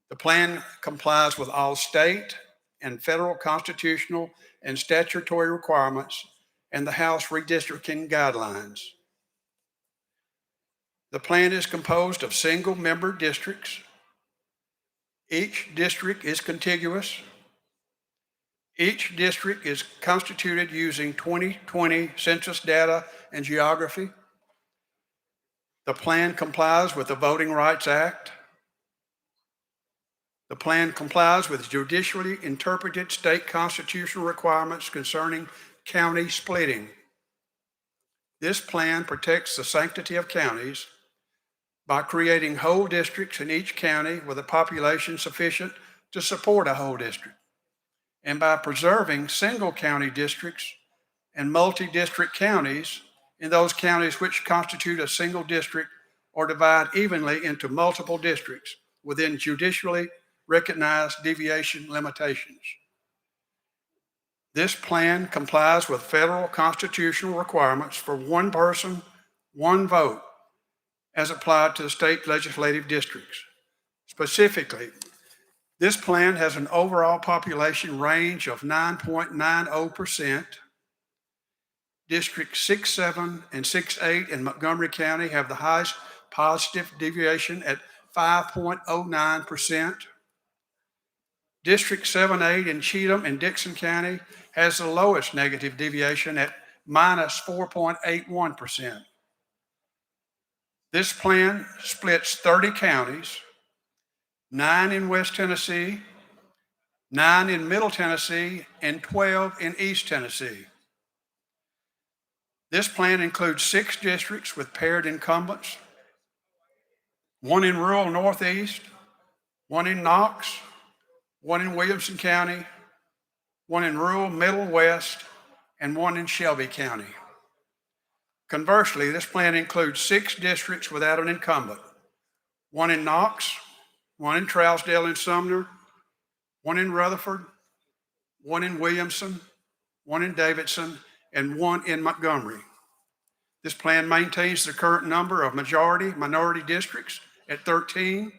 The plan complies with all state and federal constitutional and statutory requirements and the House redistricting guidelines. The plan is composed of single-member districts. Each district is contiguous. Each district is constituted using 2020 census data and geography. The plan complies with the Voting Rights Act. The plan complies with judicially interpreted state constitutional requirements concerning county splitting. This plan protects the sanctity of counties by creating whole districts in each county with a population sufficient to support a whole district, and by preserving single county districts and multi-district counties in those counties which constitute a single district or divide evenly into multiple districts within judicially recognized deviation limitations. This plan complies with federal constitutional requirements for one person, one vote, as applied to the state legislative districts. Specifically, this plan has an overall population range of 9.90%. Districts 6, 7, and 6, 8 in Montgomery County have the highest positive deviation at 5.09%. District 7, 8 in Cheatham and Dixon County has the lowest negative deviation at minus 4.81%. This plan splits 30 counties, 9 in West Tennessee, 9 in Middle Tennessee, and 12 in East Tennessee. This plan includes 6 districts with paired incumbents, 1 in rural Northeast, 1 in Knox, 1 in Williamson County, 1 in rural Middle West, and 1 in Shelby County. Conversely, this plan includes 6 districts without an incumbent, 1 in Knox, 1 in Trousdale and Sumner, 1 in Rutherford, 1 in Williamson, 1 in Davidson, and 1 in Montgomery. This plan maintains the current number of majority-minority districts at 13,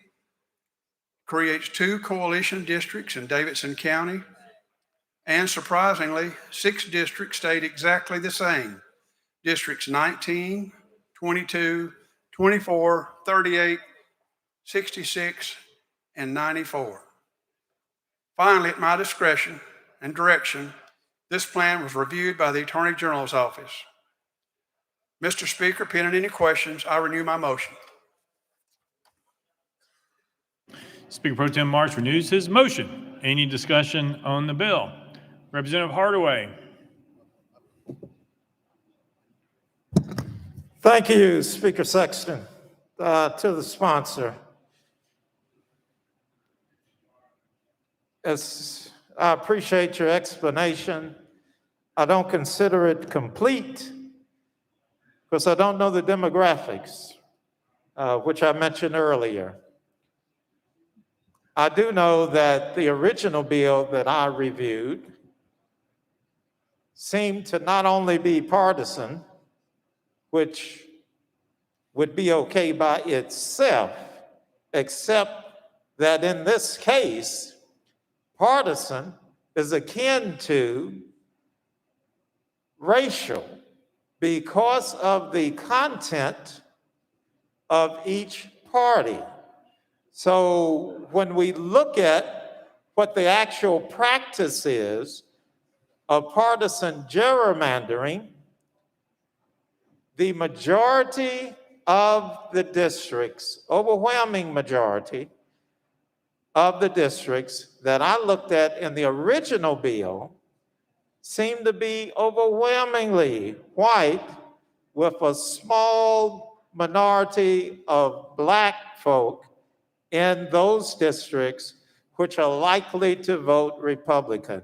creates 2 coalition districts in Davidson County, and surprisingly, 6 districts stayed exactly the same. Districts 19, 22, 24, 38, 66, and 94. Finally, at my discretion and direction, this plan was reviewed by the Attorney General's office. Mr. Speaker, pending any questions, I renew my motion. Speaker Pro Tem Marsh renews his motion. Any discussion on the bill? Representative Hardaway. Thank you, Speaker Sexton. To the sponsor, I appreciate your explanation. I don't consider it complete because I don't know the demographics, which I mentioned earlier. I do know that the original bill that I reviewed seemed to not only be partisan, which would be okay by itself, except that in this case, partisan is akin to racial because of the content of each party. So when we look at what the actual practice is of partisan gerrymandering, the majority of the districts, overwhelming majority of the districts that I looked at in the original bill seem to be overwhelmingly white with a small minority of Black folk in those districts which are likely to vote Republican.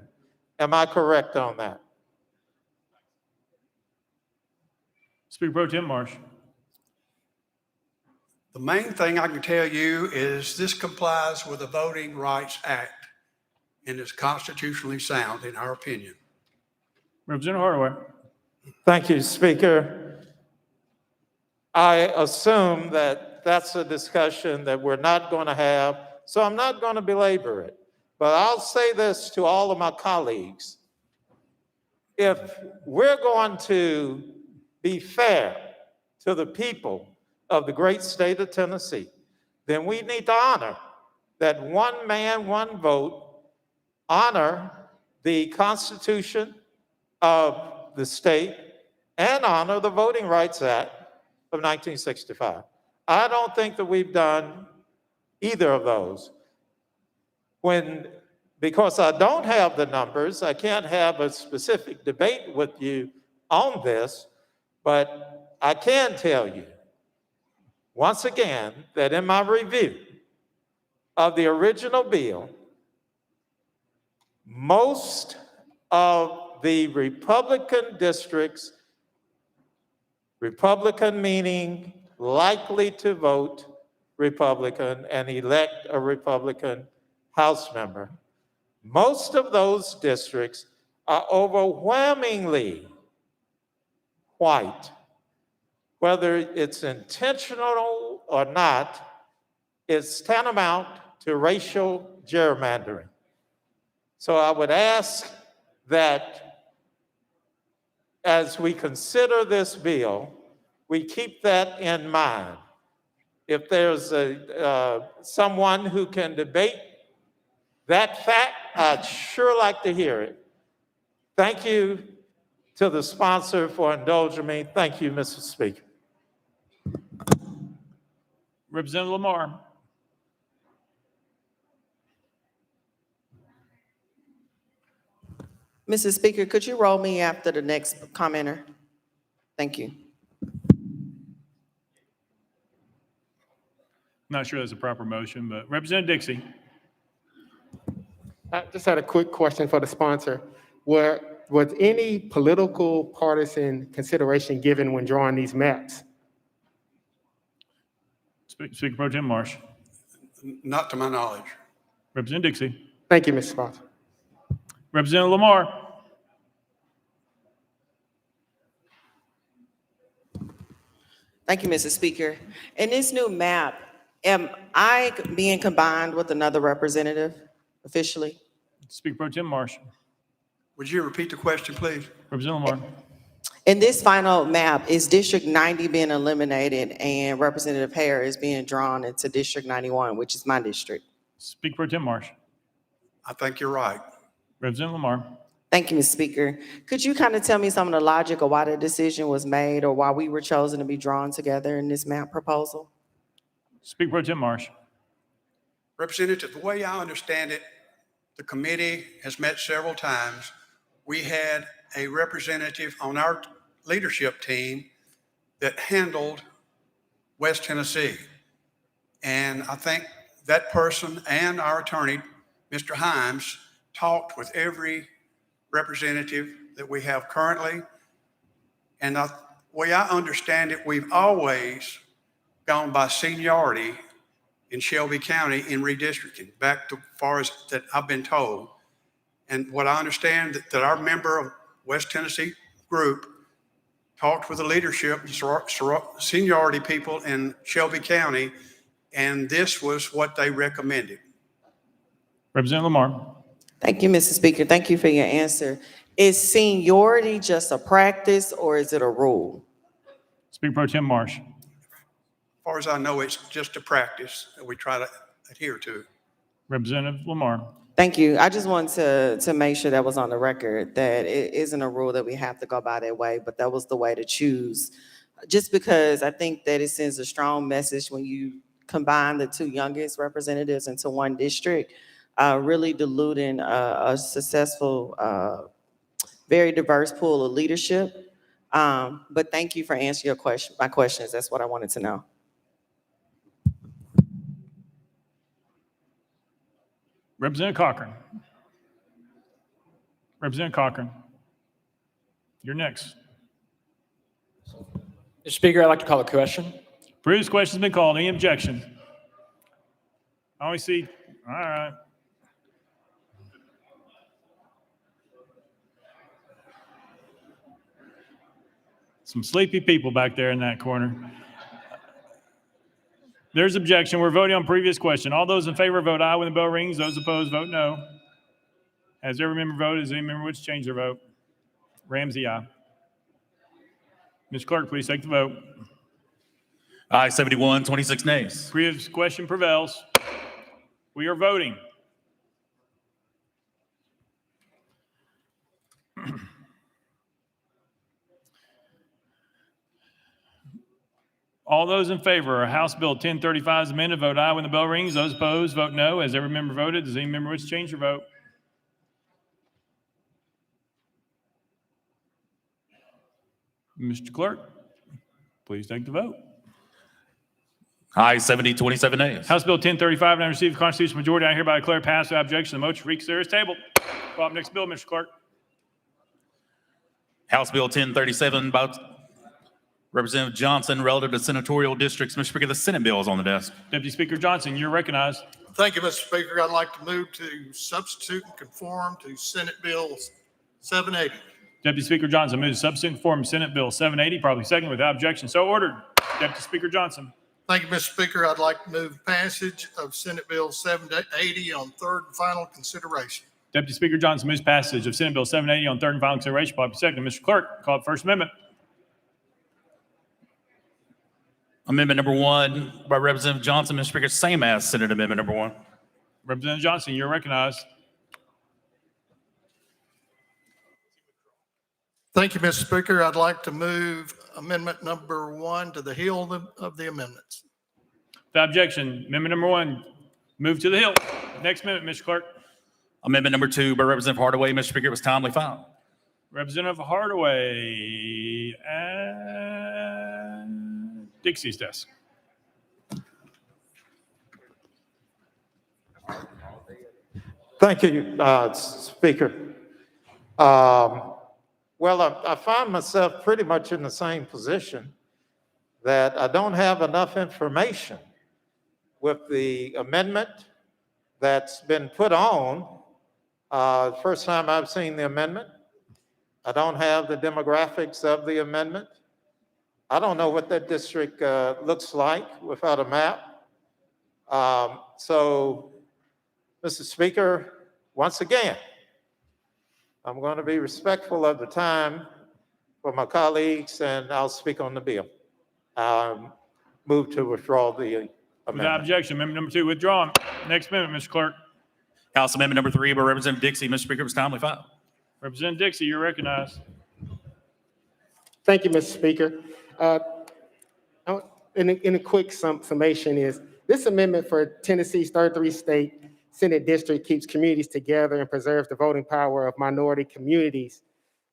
Am I correct on that? Speaker Pro Tem Marsh. The main thing I can tell you is this complies with the Voting Rights Act and is constitutionally sound in our opinion. Representative Hardaway. Thank you, Speaker. I assume that that's a discussion that we're not going to have, so I'm not going to belabor it. But I'll say this to all of my colleagues. If we're going to be fair to the people of the great state of Tennessee, then we need to honor that one man, one vote, honor the Constitution of the state, and honor the Voting Rights Act of 1965. I don't think that we've done either of those. When because I don't have the numbers, I can't have a specific debate with you on this, but I can tell you, once again, that in my review of the original bill, most of the Republican districts, Republican meaning likely to vote Republican and elect a Republican House member, most of those districts are overwhelmingly white. Whether it's intentional or not, it's tantamount to racial gerrymandering. So I would ask that as we consider this bill, we keep that in mind. If there's someone who can debate that fact, I'd sure like to hear it. Thank you to the sponsor for indulging me. Thank you, Mr. Speaker. Representative Lamar. Mrs. Speaker, could you roll me after the next commenter? Thank you. Not sure that's a proper motion, but Representative Dixie. I just had a quick question for the sponsor. Was any political partisan consideration given when drawing these maps? Speaker Pro Tem Marsh. Not to my knowledge. Representative Dixie. Thank you, Mr. Sponsor. Representative Lamar. Thank you, Mrs. Speaker. In this new map, am I being combined with another representative officially? Speaker Pro Tem Marsh. Would you repeat the question, please? Representative Lamar. In this final map, is District 90 being eliminated and Representative Hare is being drawn into District 91, which is my district? Speaker Pro Tem Marsh. I think you're right. Representative Lamar. Thank you, Mr. Speaker. Could you kind of tell me some of the logic of why the decision was made or why we were chosen to be drawn together in this map proposal? Speaker Pro Tem Marsh. Representative, the way I understand it, the committee has met several times. We had a representative on our leadership team that handled West Tennessee. And I think that person and our attorney, Mr. Himes, talked with every representative that we have currently. And the way I understand it, we've always gone by seniority in Shelby County in redistricting, back to far as that I've been told. And what I understand that our member of West Tennessee group talked with the leadership, seniority people in Shelby County, and this was what they recommended. Representative Lamar. Thank you, Mr. Speaker. Thank you for your answer. Is seniority just a practice or is it a rule? Speaker Pro Tem Marsh. As far as I know, it's just a practice that we try to adhere to. Representative Lamar. Thank you. I just wanted to make sure that was on the record, that it isn't a rule that we have to go by that way, but that was the way to choose. Just because I think that it sends a strong message when you combine the two youngest representatives into one district, really diluting a successful, very diverse pool of leadership. But thank you for answering my questions. That's what I wanted to know. Representative Cochran. Representative Cochran. You're next. Mr. Speaker, I'd like to call a question. Previous question's been called. Any objection? I only see, all right. Some sleepy people back there in that corner. There's objection. We're voting on previous question. All those in favor vote aye when the bell rings. Those opposed vote no. Has every member voted? Does any member wish to change their vote? Ramsey, aye. Mr. Clerk, please take the vote. Aye, 71, 26 nays. Previous question prevails. We are voting. All those in favor of House Bill 1035 as amended, vote aye when the bell rings. Those opposed, vote no. Has every member voted? Does any member wish to change their vote? Mr. Clerk, please take the vote. Aye, 70, 27 nays. House Bill 1035, now received a constitutional majority. I hereby declare passed without objection. The motion to reconsider is tabled. Call up next bill, Mr. Clerk. House Bill 1037 by Representative Johnson relative to senatorial districts. Mr. Speaker, the Senate bill is on the desk. Deputy Speaker Johnson, you're recognized. Thank you, Mr. Speaker. I'd like to move to substitute and conform to Senate Bill 780. Deputy Speaker Johnson moves to substitute and conform Senate Bill 780, probably second without objection. So ordered. Deputy Speaker Johnson. Thank you, Mr. Speaker. I'd like to move passage of Senate Bill 780 on third and final consideration. Deputy Speaker Johnson moves passage of Senate Bill 780 on third and final consideration, probably second. Mr. Clerk, call up First Amendment. Amendment number 1 by Representative Johnson. Mr. Speaker, same as Senate Amendment number 1. Representative Johnson, you're recognized. Thank you, Mr. Speaker. I'd like to move amendment number 1 to the Hill of the amendments. Without objection, amendment number 1, move to the Hill. Next amendment, Mr. Clerk. Amendment number 2 by Representative Hardaway. Mr. Speaker, it was timely filed. Representative Hardaway and Dixie's desk. Thank you, Speaker. Well, I find myself pretty much in the same position that I don't have enough information with the amendment that's been put on. First time I've seen the amendment. I don't have the demographics of the amendment. I don't know what that district looks like without a map. So, Mr. Speaker, once again, I'm going to be respectful of the time for my colleagues, and I'll speak on the bill. Move to withdraw the amendment. Without objection, amendment number 2 withdrawn. Next amendment, Mr. Clerk. House Amendment number 3 by Representative Dixie. Mr. Speaker, it was timely filed. Representative Dixie, you're recognized. Thank you, Mr. Speaker. In a quick summation is, this amendment for Tennessee's 33 state Senate district keeps communities together and preserves the voting power of minority communities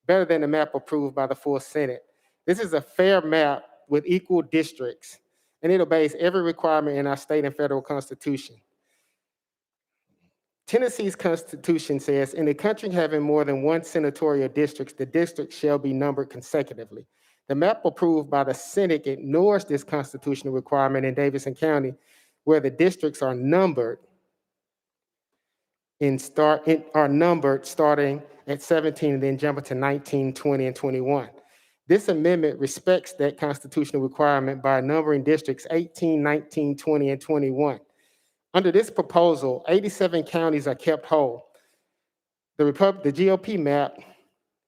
better than the map approved by the full Senate. This is a fair map with equal districts, and it obeys every requirement in our state and federal constitution. Tennessee's constitution says, in a country having more than one senatorial district, the district shall be numbered consecutively. The map approved by the Senate ignores this constitutional requirement in Davidson County, where the districts are numbered starting at 17 and then jumping to 19, 20, and 21. This amendment respects that constitutional requirement by numbering districts 18, 19, 20, and 21. Under this proposal, 87 counties are kept whole. The GOP map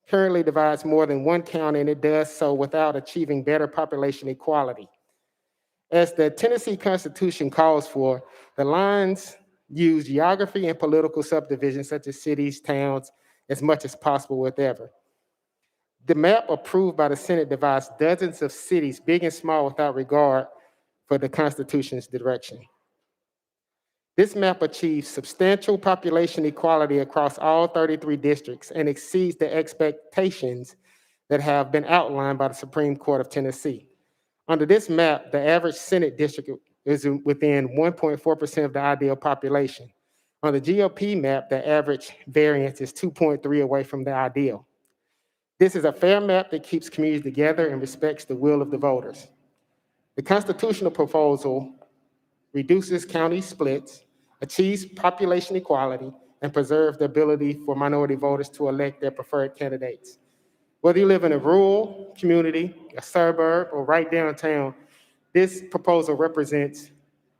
currently divides more than one county, and it does so without achieving better population equality. As the Tennessee Constitution calls for, the lines use geography and political subdivisions such as cities, towns, as much as possible whatever. The map approved by the Senate divides dozens of cities, big and small, without regard for the Constitution's direction. This map achieves substantial population equality across all 33 districts and exceeds the expectations that have been outlined by the Supreme Court of Tennessee. Under this map, the average Senate district is within 1.4% of the ideal population. On the GOP map, the average variance is 2.3 away from the ideal. This is a fair map that keeps communities together and respects the will of the voters. The constitutional proposal reduces county splits, achieves population equality, and preserves the ability for minority voters to elect their preferred candidates. Whether you live in a rural community, a suburb, or right downtown, this proposal represents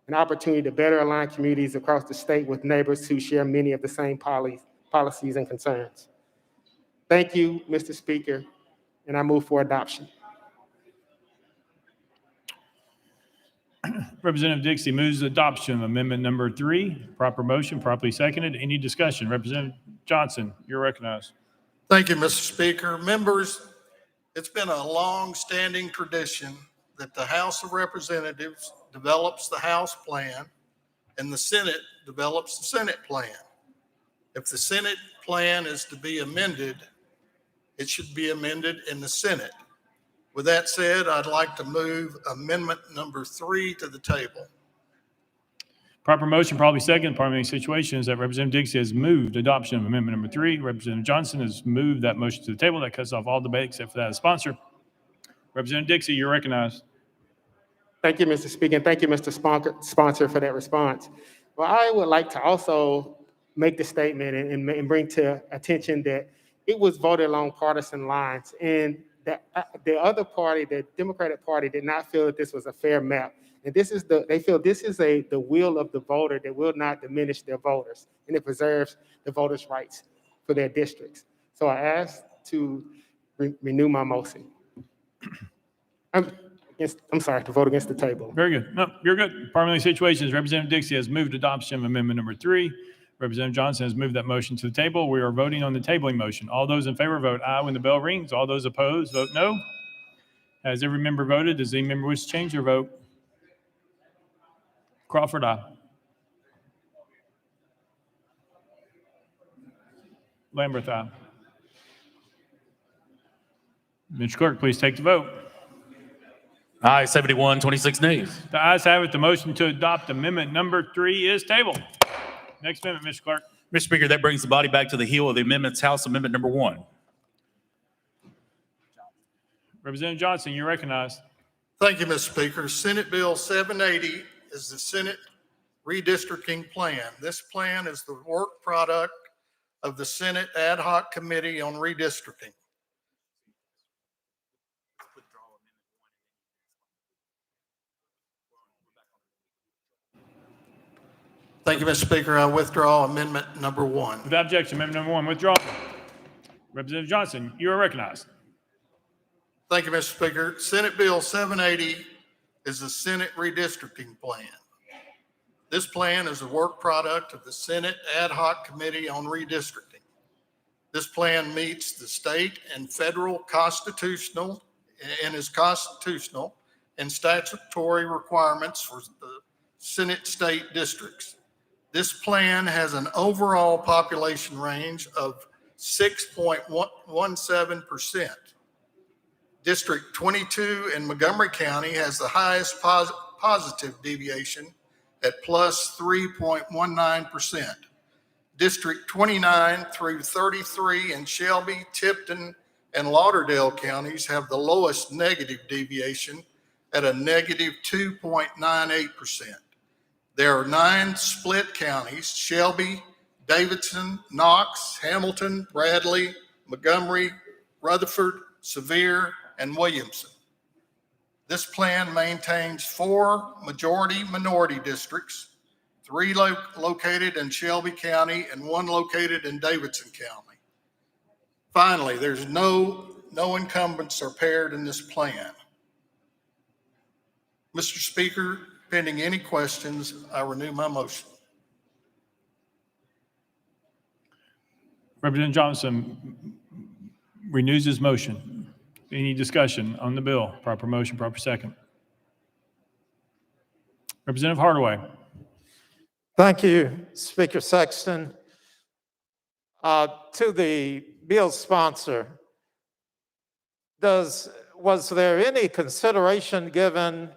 an opportunity to better align communities across the state with neighbors who share many of the same policies and concerns. Thank you, Mr. Speaker, and I move for adoption. Representative Dixie moves adoption of amendment number 3. Proper motion, properly seconded. Any discussion? Representative Johnson, you're recognized. Thank you, Mr. Speaker. Members, it's been a long-standing tradition that the House of Representatives develops the House plan and the Senate develops the Senate plan. If the Senate plan is to be amended, it should be amended in the Senate. With that said, I'd like to move amendment number 3 to the table. Proper motion, probably second. Parliamentary situation is that Representative Dixie has moved adoption of amendment number 3. Representative Johnson has moved that motion to the table. That cuts off all debate except for that of sponsor. Representative Dixie, you're recognized. Thank you, Mr. Speaker, and thank you, Mr. Sponsor, for that response. Well, I would like to also make the statement and bring to attention that it was voted along partisan lines, and that the other party, the Democratic Party, did not feel that this was a fair map. And they feel this is the will of the voter that will not diminish their voters, and it preserves the voters' rights for their districts. So I ask to renew my motion. I'm sorry, to vote against the table. Very good. No, you're good. Parliamentary situations, Representative Dixie has moved adoption of amendment number 3. Representative Johnson has moved that motion to the table. We are voting on the tabling motion. All those in favor vote aye when the bell rings. All those opposed vote no. Has every member voted? Does any member wish to change their vote? Crawford, aye. Lamberth, aye. Mr. Clerk, please take the vote. Aye, 71, 26 nays. The ayes have it. The motion to adopt amendment number 3 is tabled. Next amendment, Mr. Clerk. Mr. Speaker, that brings the body back to the heel of the amendments. House Amendment number 1. Representative Johnson, you're recognized. Thank you, Mr. Speaker. Senate Bill 780 is the Senate Redistricting Plan. This plan is the work product of the Senate Ad Hoc Committee on Redistricting. Thank you, Mr. Speaker. I withdraw amendment number 1. Without objection, amendment number 1 withdrawn. Representative Johnson, you are recognized. Thank you, Mr. Speaker. Senate Bill 780 is the Senate Redistricting Plan. This plan is a work product of the Senate Ad Hoc Committee on Redistricting. This plan meets the state and federal constitutional and statutory requirements for the Senate state districts. This plan has an overall population range of 6.17%. District 22 in Montgomery County has the highest positive deviation at plus 3.19%. District 29 through 33 in Shelby, Tipton, and Lauderdale counties have the lowest negative deviation at a negative 2.98%. There are 9 split counties: Shelby, Davidson, Knox, Hamilton, Bradley, Montgomery, Rutherford, Sevier, and Williamson. This plan maintains 4 majority-minority districts, 3 located in Shelby County and 1 located in Davidson County. Finally, there's no incumbents are paired in this plan. Mr. Speaker, pending any questions, I renew my motion. Representative Johnson renews his motion. Any discussion on the bill? Proper motion, proper second. Representative Hardaway. Thank you, Speaker Sexton. To the bill sponsor, was there any consideration given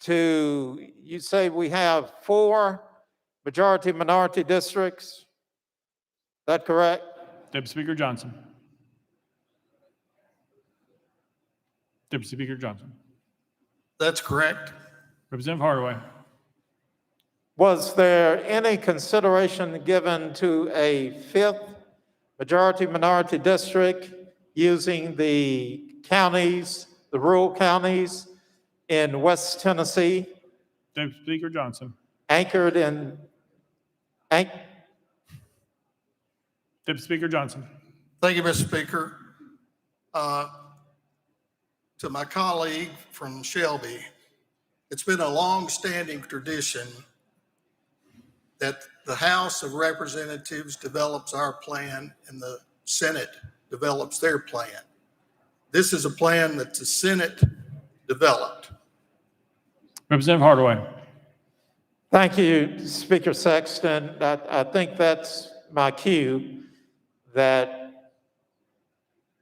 to, you say we have 4 majority-minority districts? Is that correct? Deputy Speaker Johnson. Deputy Speaker Johnson. That's correct. Representative Hardaway. Was there any consideration given to a 5th majority-minority district using the counties, the rural counties in West Tennessee? Deputy Speaker Johnson. Anchored in... Deputy Speaker Johnson. Thank you, Mr. Speaker. To my colleague from Shelby, it's been a long-standing tradition that the House of Representatives develops our plan and the Senate develops their plan. This is a plan that the Senate developed. Representative Hardaway. Thank you, Speaker Sexton. I think that's my cue that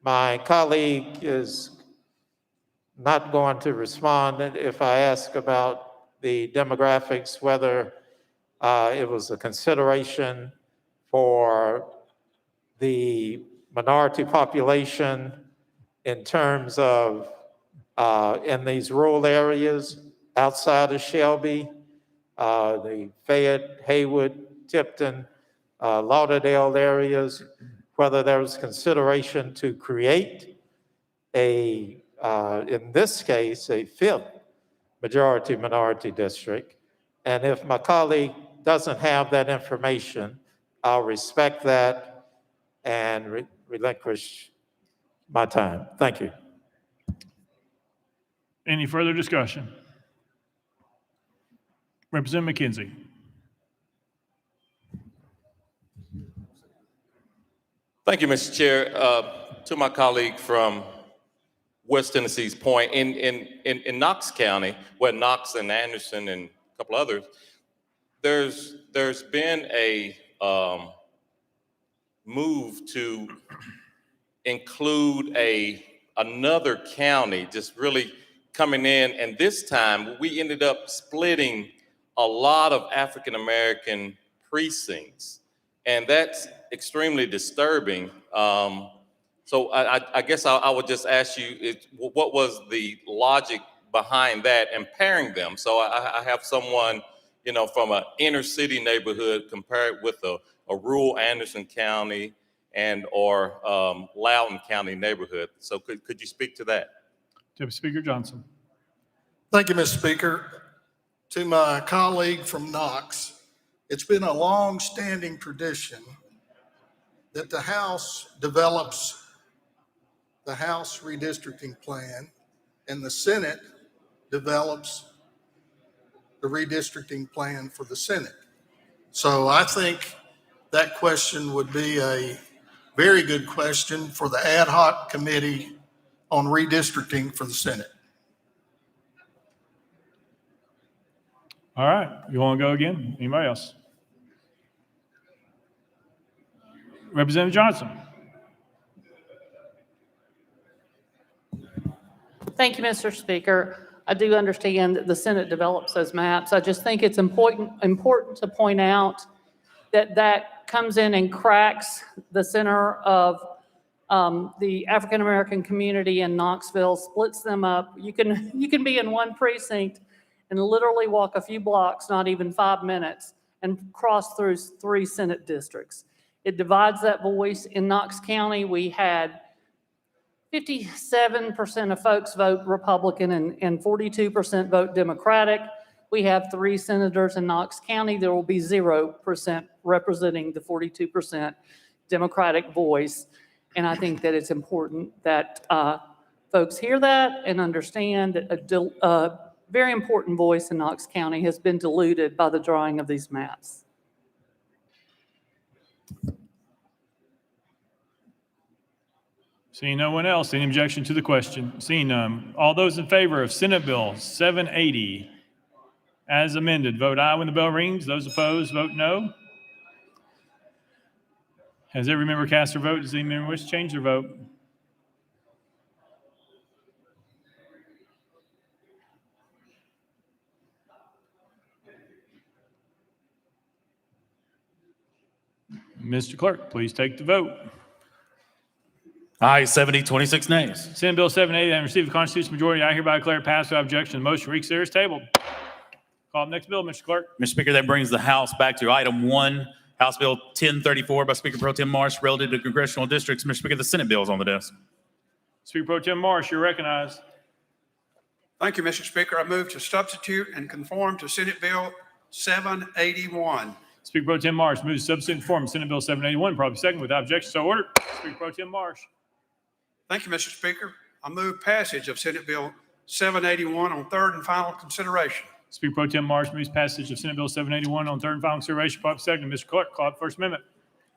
my colleague is not going to respond if I ask about the demographics, whether it was a consideration for the minority population in terms of in these rural areas outside of Shelby, the Fayette, Haywood, Tipton, Lauderdale areas, whether there was consideration to create a, in this case, a fifth majority minority district. And if my colleague doesn't have that information, I'll respect that and relinquish my time. Thank you. Any further discussion? Representative Mckenzie. Thank you, Mr. Chair. To my colleague from West Tennessee's point, in Knox County, where Knox and Anderson and a couple others, there's been a move to include another county just really coming in, and this time we ended up splitting a lot of African American precincts, and that's extremely disturbing. So I guess I would just ask you, what was the logic behind that and pairing them? So I have someone, from an inner city neighborhood compared with a rural Anderson County or Loudoun County neighborhood. So could you speak to that? Deputy Speaker Johnson. Thank you, Mr. Speaker. To my colleague from Knox, it's been a long-standing tradition that the House develops the House redistricting plan and the Senate develops the redistricting plan for the Senate. So I think that question would be a very good question for the ad hoc committee on redistricting for the Senate. All right, you want to go again? Anybody else? Representative Johnson. Thank you, Mr. Speaker. I do understand that the Senate develops those maps. I just think it's important to point out that comes in and cracks the center of the African American community in Knoxville, splits them up. You can be in one precinct and literally walk a few blocks, not even 5 minutes, and cross through 3 Senate districts. It divides that voice. In Knox County, we had 57% of folks vote Republican and 42% vote Democratic. We have 3 senators in Knox County. There will be 0% representing the 42% Democratic voice. And I think that it's important that folks hear that and understand that a very important voice in Knox County has been diluted by the drawing of these maps. Seeing no one else, any objection to the question? Seeing none, all those in favor of Senate Bill 780 as amended, vote aye when the bell rings. Those opposed, vote no. Has every member cast their vote? Does any member wish to change their vote? Mr. Clerk, please take the vote. Aye, 70, 26 nays. Senate Bill 780 having received a constitutional majority, I hereby declare it passed without objection. The motion to reconsider is tabled. Call the next bill, Mr. Clerk. Mr. Speaker, that brings the House back to item 1, House Bill 1034 by Speaker Pro Tem Marsh relative to congressional districts. Mr. Speaker, the Senate bill is on the desk. Speaker Pro Tem Marsh, you're recognized. Thank you, Mr. Speaker. I move to substitute and conform to Senate Bill 781. Speaker Pro Tem Marsh moves to substitute and conform to Senate Bill 781, probably second without objection. So ordered. Speaker Pro Tem Marsh. Thank you, Mr. Speaker. I move passage of Senate Bill 781 on third and final consideration. Speaker Pro Tem Marsh moves passage of Senate Bill 781 on third and final consideration, probably second. Mr. Clerk, call up First Amendment.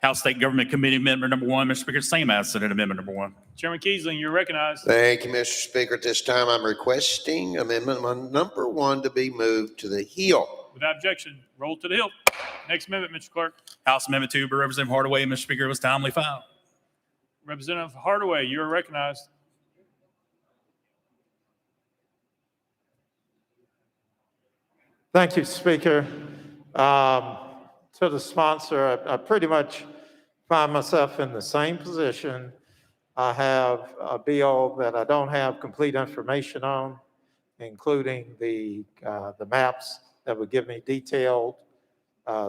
House State Government Committee Amendment number 1. Mr. Speaker, same as Senate Amendment number 1. Chairman Kiesling, you're recognized. Thank you, Mr. Speaker. At this time, I'm requesting amendment number 1 to be moved to the Hill. Without objection, roll to the Hill. Next amendment, Mr. Clerk. House Amendment 2 by Representative Hardaway. Mr. Speaker, it was timely filed. Representative Hardaway, you are recognized. Thank you, Speaker. To the sponsor, I pretty much find myself in the same position. I have a bill that I don't have complete information on, including the maps that would give me detailed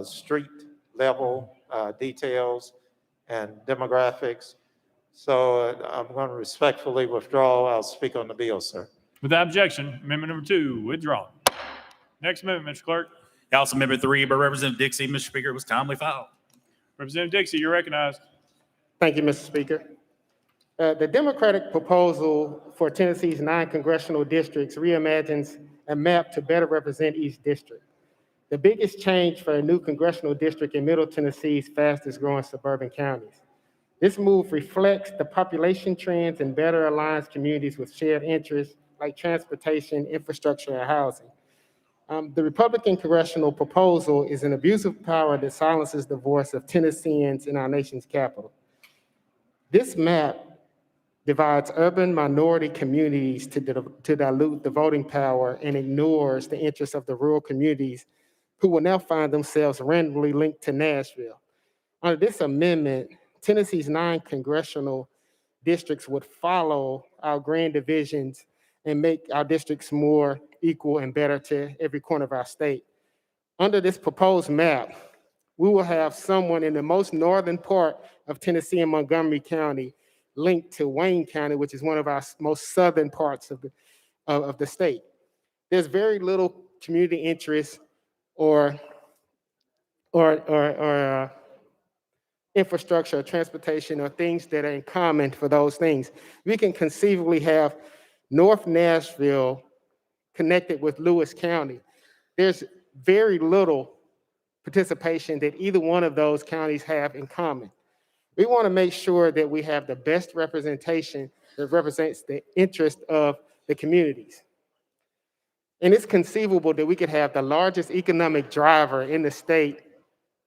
street level details and demographics. So I'm going to respectfully withdraw. I'll speak on the bill, sir. Without objection, amendment number 2 withdrawn. Next amendment, Mr. Clerk. House Amendment 3 by Representative Dixie, Mr. Speaker, was timely filed. Representative Dixie, you're recognized. Thank you, Mr. Speaker. The Democratic proposal for Tennessee's 9 congressional districts reimagines a map to better represent each district. The biggest change for a new congressional district in Middle Tennessee's fastest growing suburban counties. This move reflects the population trends and better aligns communities with shared interests like transportation, infrastructure, and housing. The Republican congressional proposal is an abuse of power that silences the voice of Tennesseans in our nation's capital. This map divides urban minority communities to dilute the voting power and ignores the interests of the rural communities who will now find themselves randomly linked to Nashville. Under this amendment, Tennessee's 9 congressional districts would follow our grand divisions and make our districts more equal and better to every corner of our state. Under this proposed map, we will have someone in the most northern part of Tennessee and Montgomery County linked to Wayne County, which is one of our most southern parts of the state. There's very little community interest or infrastructure or transportation or things that are in common for those things. We can conceivably have North Nashville connected with Lewis County. There's very little participation that either one of those counties have in common. We want to make sure that we have the best representation that represents the interest of the communities. And it's conceivable that we could have the largest economic driver in the state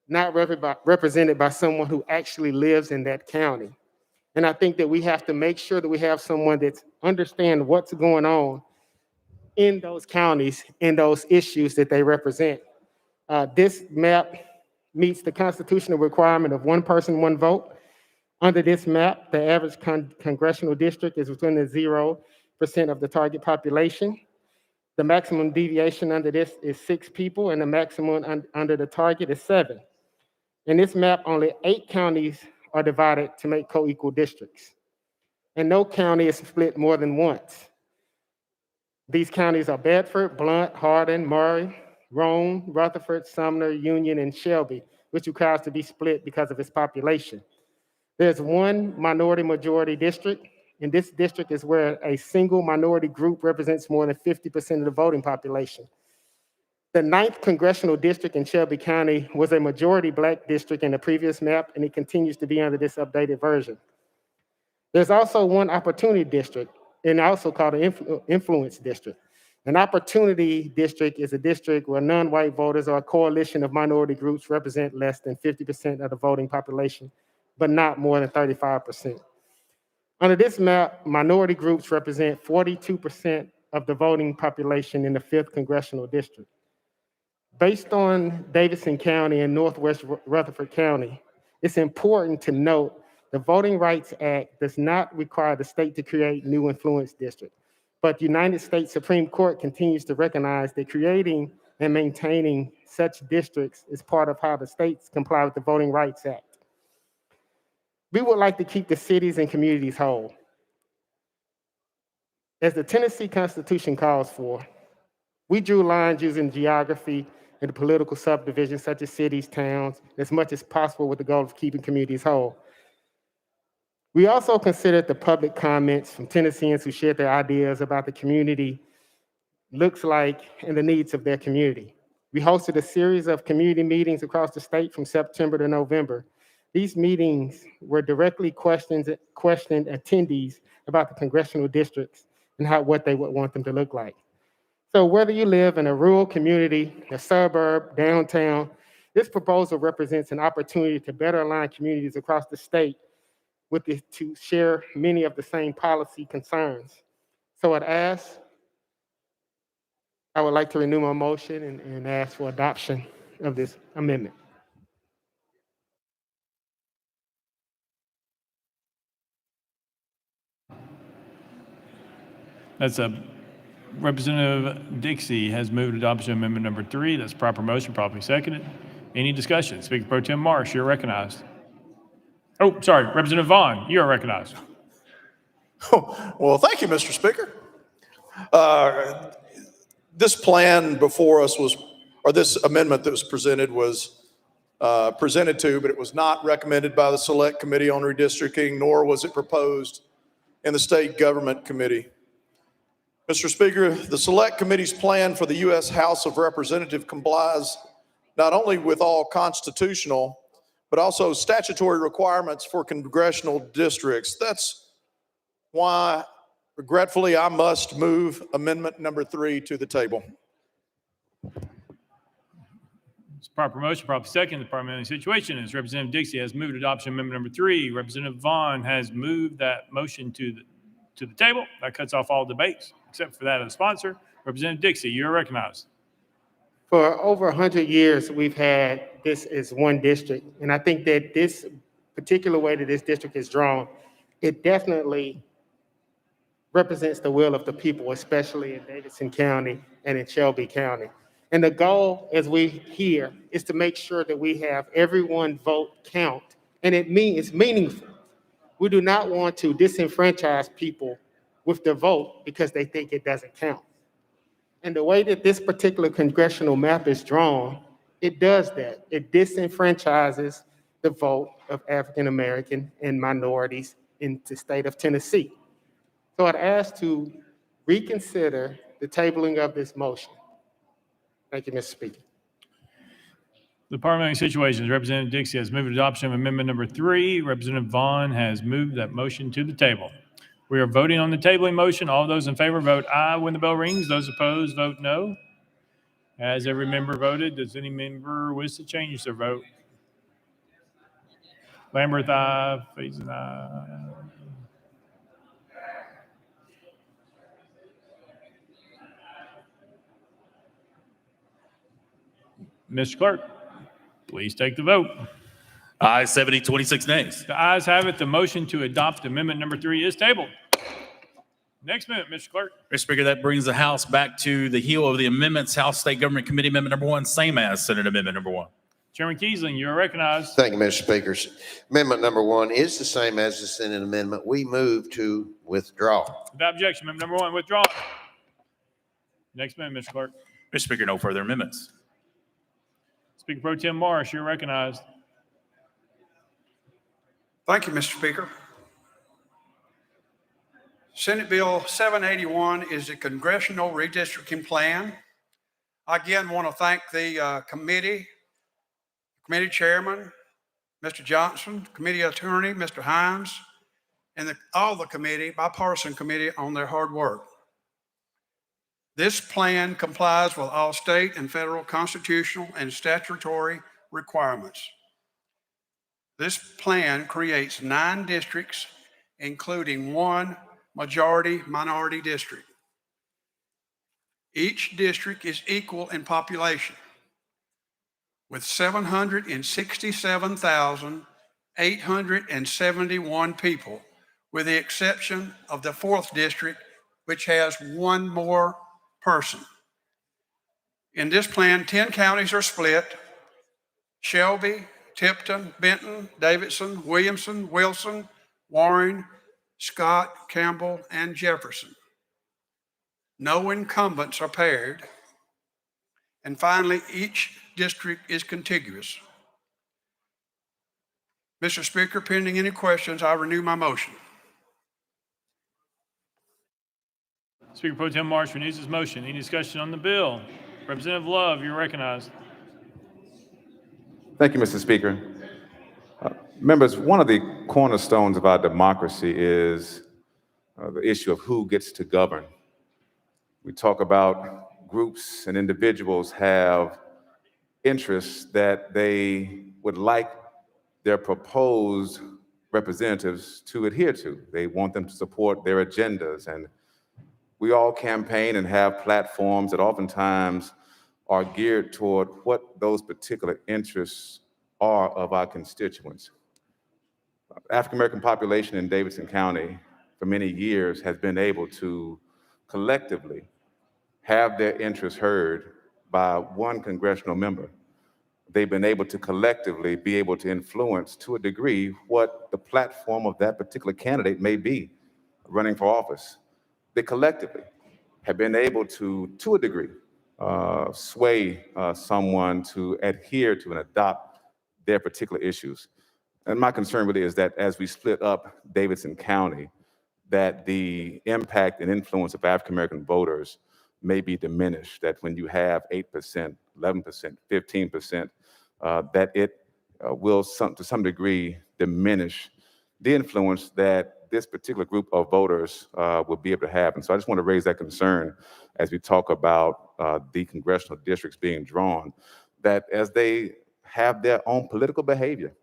not represented by someone who actually lives in that county. And I think that we have to make sure that we have someone that understands what's going on in those counties and those issues that they represent. This map meets the constitutional requirement of 1 person, 1 vote. Under this map, the average congressional district is within the 0% of the target population. The maximum deviation under this is 6 people, and the maximum under the target is 7. In this map, only 8 counties are divided to make co-equal districts, and no county is split more than once. These counties are Bedford, Blount, Hardin, Murray, Rome, Rutherford, Sumner, Union, and Shelby, which requires to be split because of its population. There's 1 minority-majority district, and this district is where a single minority group represents more than 50% of the voting population. The 9th congressional district in Shelby County was a majority Black district in the previous map, and it continues to be under this updated version. There's also 1 opportunity district, and also called an influence district. An opportunity district is a district where non-white voters or a coalition of minority groups represent less than 50% of the voting population, but not more than 35%. Under this map, minority groups represent 42% of the voting population in the 5th congressional district. Based on Davidson County and Northwest Rutherford County, it's important to note the Voting Rights Act does not require the state to create new influence districts, but the United States Supreme Court continues to recognize that creating and maintaining such districts is part of how the states comply with the Voting Rights Act. We would like to keep the cities and communities whole. As the Tennessee Constitution calls for, we drew lines using geography and political subdivisions such as cities, towns, as much as possible with the goal of keeping communities whole. We also considered the public comments from Tennesseans who shared their ideas about the community looks like and the needs of their community. We hosted a series of community meetings across the state from September to November. These meetings were directly questioned attendees about the congressional districts and what they would want them to look like. So whether you live in a rural community, a suburb, downtown, this proposal represents an opportunity to better align communities across the state to share many of the same policy concerns. So I would like to renew my motion and ask for adoption of this amendment. That's a Representative Dixie has moved adoption of amendment number 3. That's proper motion, properly seconded. Any discussion? Speaker Pro Tem Marsh, you're recognized. Oh, sorry, Representative Vaughn, you are recognized. Well, thank you, Mr. Speaker. This plan before us was, or this amendment that was presented was presented to, but it was not recommended by the Select Committee on Redistricting, nor was it proposed in the State Government Committee. Mr. Speaker, the Select Committee's plan for the U.S. House of Representatives complies not only with all constitutional, but also statutory requirements for congressional districts. That's why, regretfully, I must move amendment number 3 to the table. It's proper motion, properly seconded. The parliamentary situation is Representative Dixie has moved adoption of amendment number 3. Representative Vaughn has moved that motion to the table. That cuts off all debates, except for that of the sponsor. Representative Dixie, you're recognized. For over 100 years, we've had this as one district. And I think that this particular way that this district is drawn, it definitely represents the will of the people, especially in Davidson County and in Shelby County. And the goal, as we hear, is to make sure that we have everyone vote count. And it's meaningful. We do not want to disenfranchise people with the vote because they think it doesn't count. And the way that this particular congressional map is drawn, it does that. It disenfranchises the vote of African American and minorities in the state of Tennessee. So I'd ask to reconsider the tabling of this motion. Thank you, Mr. Speaker. The parliamentary situation, Representative Dixie has moved adoption of amendment number 3. Representative Vaughn has moved that motion to the table. We are voting on the tabling motion. All those in favor vote aye when the bell rings. Those opposed vote no. Has every member voted? Does any member wish to change their vote? Lamberth, aye. Faison, aye. Mr. Clerk, please take the vote. Ayes 70, 26 nays. The ayes have it. The motion to adopt amendment number 3 is tabled. Next minute, Mr. Clerk. Mr. Speaker, that brings the House back to the heel of the amendments. House State Government Committee Amendment number 1, same as Senate Amendment number 1. Chairman Kiesling, you are recognized. Thank you, Mr. Speaker. Amendment number 1 is the same as the Senate amendment. We move to withdraw. Without objection, amendment number 1 withdrawn. Next minute, Mr. Clerk. Mr. Speaker, no further amendments. Speaker Pro Tem Marsh, you're recognized. Thank you, Mr. Speaker. Senate Bill 781 is the Congressional Redistricting Plan. I again want to thank the committee chairman, Mr. Johnson, committee attorney, Mr. Hines, and all the committee, bipartisan committee, on their hard work. This plan complies with all state and federal constitutional and statutory requirements. This plan creates 9 districts, including 1 majority-minority district. Each district is equal in population, with 767,871 people, with the exception of the 4th district, which has 1 more person. In this plan, 10 counties are split: Shelby, Tipton, Benton, Davidson, Williamson, Wilson, Warren, Scott, Campbell, and Jefferson. No incumbents are paired. And finally, each district is contiguous. Mr. Speaker, pending any questions, I renew my motion. Speaker Pro Tem Marsh renews his motion. Any discussion on the bill? Representative Love, you're recognized. Thank you, Mr. Speaker. Members, one of the cornerstones of our democracy is the issue of who gets to govern. We talk about groups and individuals have interests that they would like their proposed representatives to adhere to. They want them to support their agendas. And we all campaign and have platforms that oftentimes are geared toward what those particular interests are of our constituents. African-American population in Davidson County for many years has been able to collectively have their interests heard by one congressional member. They've been able to collectively be able to influence to a degree what the platform of that particular candidate may be running for office. They collectively have been able to a degree, sway someone to adhere to and adopt their particular issues. And my concern really is that as we split up Davidson County, that the impact and influence of African-American voters may be diminished, that when you have 8%, 11%, 15%, that it will to some degree diminish the influence that this particular group of voters will be able to have. And so I just want to raise that concern as we talk about the congressional districts being drawn, that as they have their own political behavior,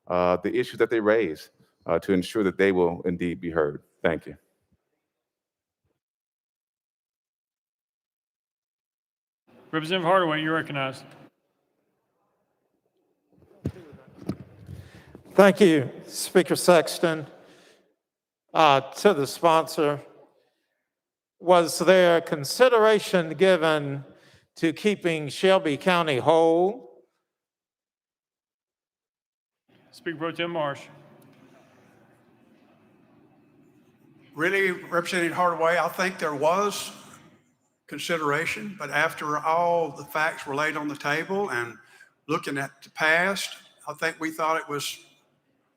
the issues that they raise to ensure that they will indeed be heard. Thank you. Representative Hardaway, you're recognized. Thank you, Speaker Sexton. To the sponsor, was there consideration given to keeping Shelby County whole? Speaker Pro Tem Marsh. Really, Representative Hardaway, I think there was consideration, but after all the facts were laid on the table and looking at the past, I think we thought it was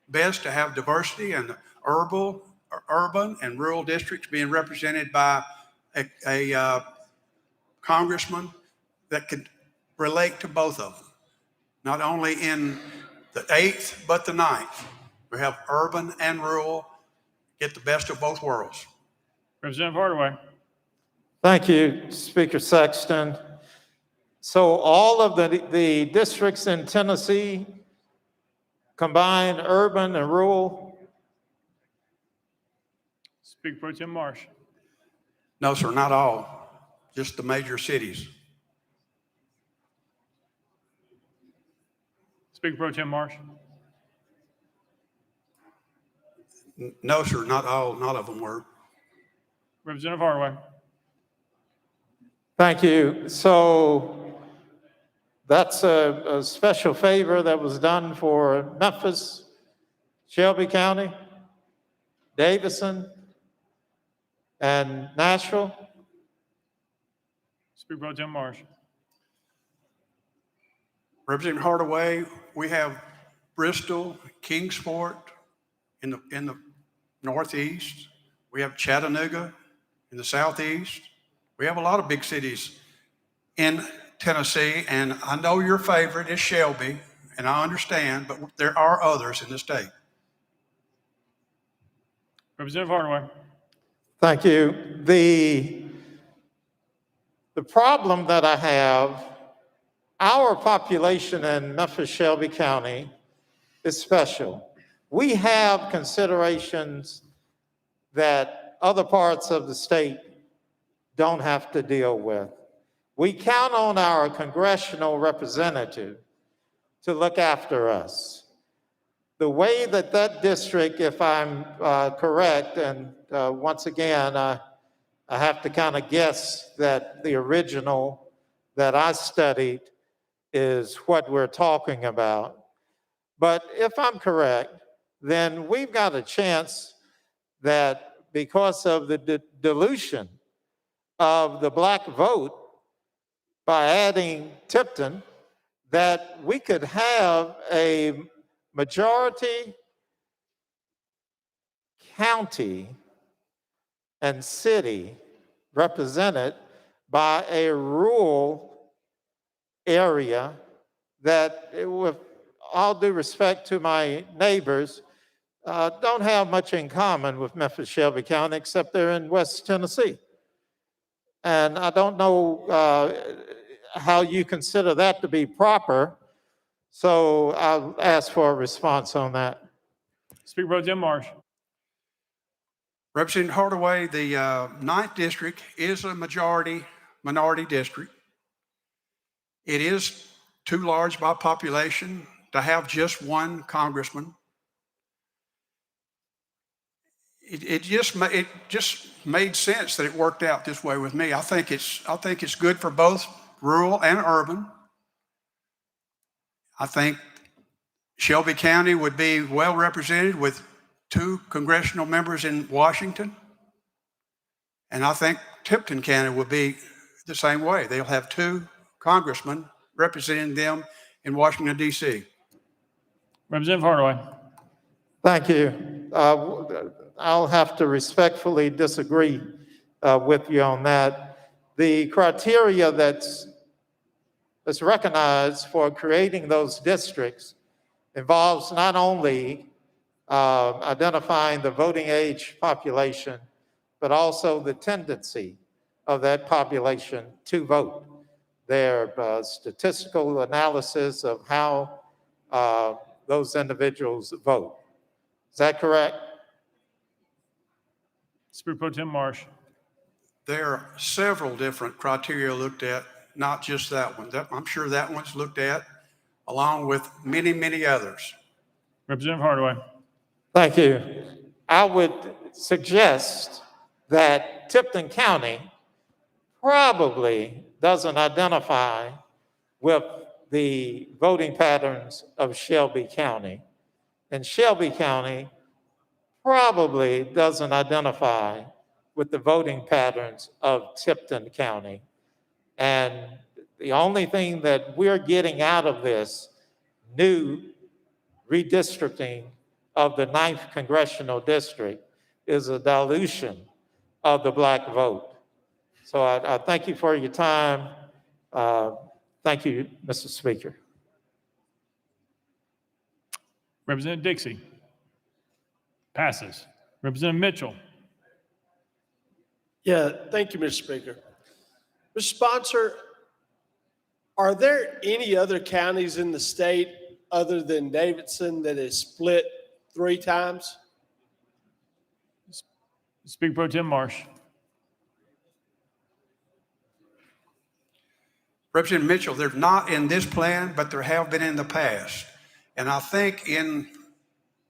best to have diversity and urban and rural districts being represented by a congressman that could relate to both of them, not only in the 8th, but the 9th. We have urban and rural, get the best of both worlds. Representative Hardaway. Thank you, Speaker Sexton. So all of the districts in Tennessee combine urban and rural? Speaker Pro Tem Marsh. No, sir, not all, just the major cities. Speaker Pro Tem Marsh. No, sir, not all, none of them were. Representative Hardaway. Thank you. So that's a special favor that was done for Memphis, Shelby County, Davidson, and Nashville. Speaker Pro Tem Marsh. Representative Hardaway, we have Bristol, Kingsport in the northeast. We have Chattanooga in the southeast. We have a lot of big cities in Tennessee, and I know your favorite is Shelby, and I understand, but there are others in the state. Representative Hardaway. Thank you. The problem that I have, our population in Memphis, Shelby County is special. We have considerations that other parts of the state don't have to deal with. We count on our congressional representative to look after us. The way that district, if I'm correct, and once again, I have to kind of guess that the original that I studied is what we're talking about. But if I'm correct, then we've got a chance that because of the dilution of the black vote by adding Tipton, that we could have a majority county and city represented by a rural area that, with all due respect to my neighbors, don't have much in common with Memphis, Shelby County, except they're in West Tennessee. And I don't know how you consider that to be proper. So I'll ask for a response on that. Speaker Pro Tem Marsh. Representative Hardaway, the 9th district is a minority district. It is too large by population to have just one congressman. It just made sense that it worked out this way with me. I think it's good for both rural and urban. I think Shelby County would be well represented with 2 congressional members in Washington. And I think Tipton County would be the same way. They'll have 2 congressmen representing them in Washington, D.C. Representative Hardaway. Thank you. I'll have to respectfully disagree with you on that. The criteria that's recognized for creating those districts involves not only identifying the voting age population, but also the tendency of that population to vote. Their statistical analysis of how those individuals vote. Is that correct? Speaker Pro Tem Marsh. There are several different criteria looked at, not just that one. I'm sure that one's looked at, along with many, many others. Representative Hardaway. Thank you. I would suggest that Tipton County probably doesn't identify with the voting patterns of Shelby County. And Shelby County probably doesn't identify with the voting patterns of Tipton County. And the only thing that we're getting out of this new redistricting of the 9th Congressional District is a dilution of the Black vote. So I thank you for your time. Thank you, Mr. Speaker. Representative Dixie. Passes. Representative Mitchell. Yeah, thank you, Mr. Speaker. Mr. Sponsor, are there any other counties in the state other than Davidson that is split 3 times? Speaker Pro Tem Marsh. Representative Mitchell, they're not in this plan, but there have been in the past. And I think in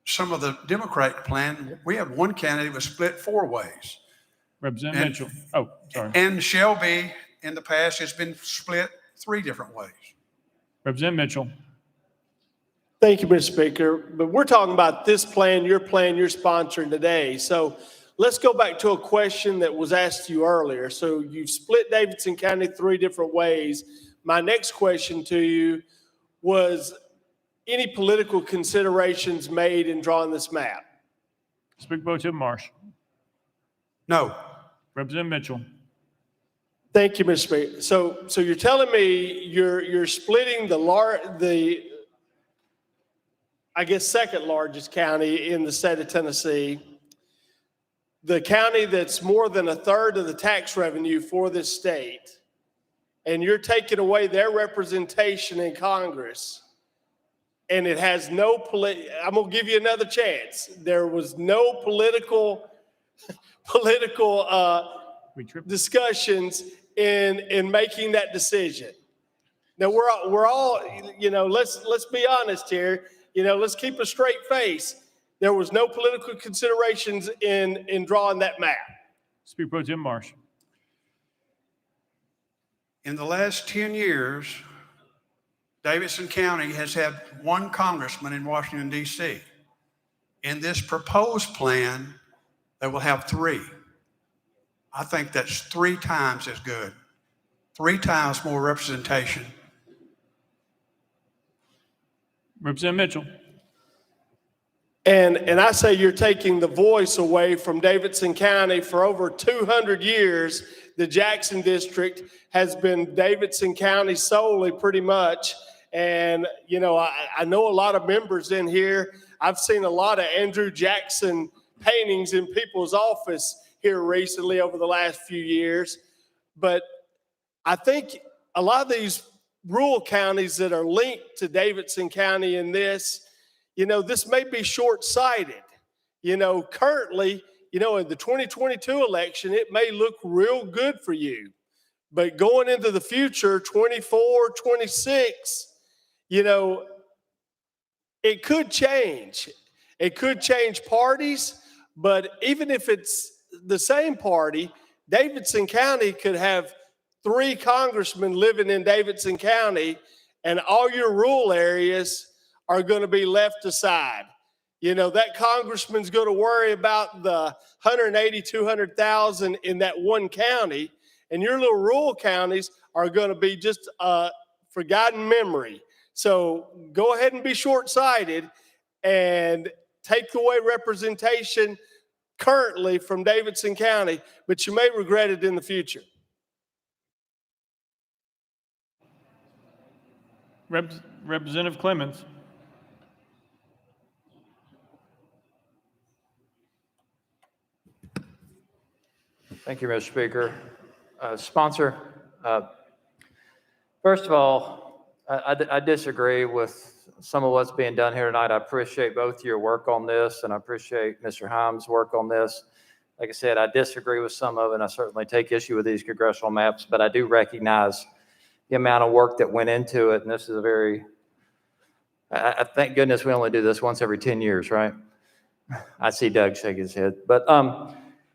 some of the Democratic plan, we have one candidate was split 4 ways. Representative Mitchell. Oh, sorry. And Shelby in the past has been split 3 different ways. Representative Mitchell. Thank you, Mr. Speaker. But we're talking about this plan you're sponsoring today. So let's go back to a question that was asked to you earlier. So you've split Davidson County 3 different ways. My next question to you was, any political considerations made in drawing this map? Speaker Pro Tem Marsh. No. Representative Mitchell. Thank you, Mr. Speaker. So you're telling me you're splitting the I guess second largest county in the state of Tennessee, the county that's more than 1/3 of the tax revenue for this state, and you're taking away their representation in Congress, and it has no I'm gonna give you another chance. There was no political discussions in making that decision. Now we're all let's be honest here. Let's keep a straight face. There was no political considerations in drawing that map. Speaker Pro Tem Marsh. In the last 10 years, Davidson County has had 1 congressman in Washington, D.C. In this proposed plan, they will have 3. I think that's 3 times as good, 3 times more representation. Representative Mitchell. And I say you're taking the voice away from Davidson County. For over 200 years, the Jackson District has been Davidson County solely, pretty much. And, I know a lot of members in here. I've seen a lot of Andrew Jackson paintings in people's office here recently over the last few years. But I think a lot of these rural counties that are linked to Davidson County in this, this may be short-sighted. Currently, you know, in the 2022 election, it may look real good for you. But going into the future, 24, 26, you know, it could change. It could change parties, but even if it's the same party, Davidson County could have 3 congressmen living in Davidson County, and all your rural areas are going to be left aside. You know, that congressman's going to worry about the 180, 200,000 in that one county, and your little rural counties are going to be just a forgotten memory. So go ahead and be short-sighted and take away representation currently from Davidson County, but you may regret it in the future. Representative Clemens. Thank you, Mr. Speaker. Sponsor, first of all, I disagree with some of what's being done here tonight. I appreciate both your work on this, and I appreciate Mr. Himes' work on this. Like I said, I disagree with some of it, and I certainly take issue with these congressional maps, but I do recognize the amount of work that went into it, and this is a very, I thank goodness we only do this once every 10 years, right? I see Doug shake his head. But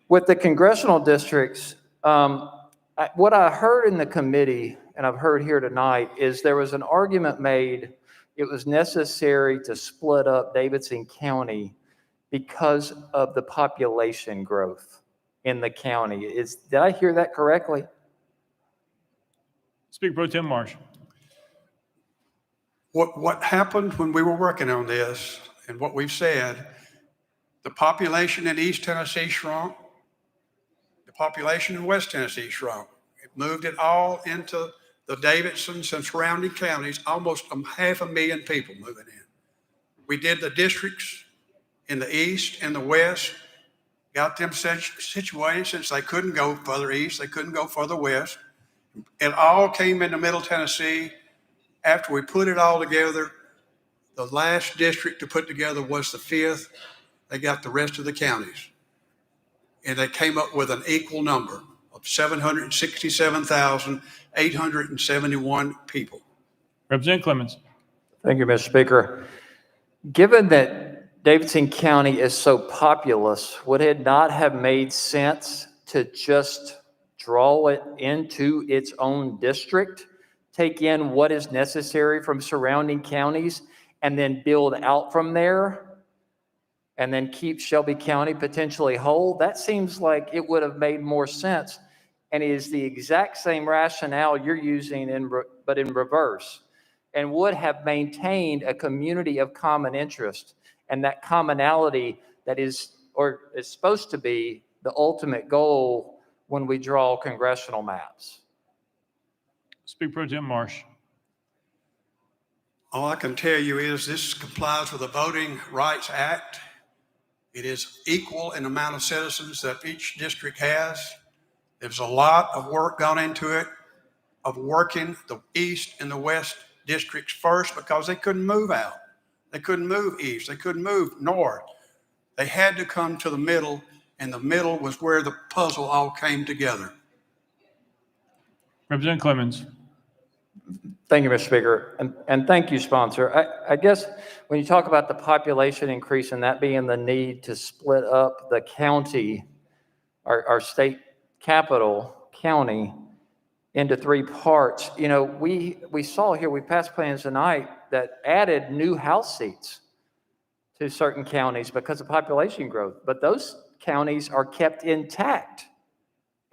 with the congressional districts, what I heard in the committee, and I've heard here tonight, is there was an argument made it was necessary to split up Davidson County because of the population growth in the county. Did I hear that correctly? Speaker Pro Tem Marsh. What happened when we were working on this, and what we've said, the population in East Tennessee shrunk, the population in West Tennessee shrunk. It moved it all into the Davidsons and surrounding counties, almost 500,000 people moving in. We did the districts in the east and the west, got them situated since they couldn't go further east, they couldn't go further west. It all came into Middle Tennessee. After we put it all together, the last district to put together was the 5th. They got the rest of the counties. And they came up with an equal number of 767,871 people. Representative Clemens. Thank you, Mr. Speaker. Given that Davidson County is so populous, would it not have made sense to just draw it into its own district, take in what is necessary from surrounding counties, and then build out from there, and then keep Shelby County potentially whole? That seems like it would have made more sense, and it is the exact same rationale you're using, but in reverse, and would have maintained a community of common interest, and that commonality that is supposed to be the ultimate goal when we draw congressional maps. Speaker Pro Tem Marsh. All I can tell you is this complies with the Voting Rights Act. It is equal in the amount of citizens that each district has. There's a lot of work gone into it, of working the east and the west districts first, because they couldn't move out. They couldn't move east. They couldn't move north. They had to come to the middle, and the middle was where the puzzle all came together. Representative Clemens. Thank you, Mr. Speaker, and thank you, sponsor. I guess when you talk about the population increase and that being the need to split up the county, our state capital county, into 3 parts, you know, we saw here, we passed plans tonight that added new House seats to certain counties because of population growth, but those counties are kept intact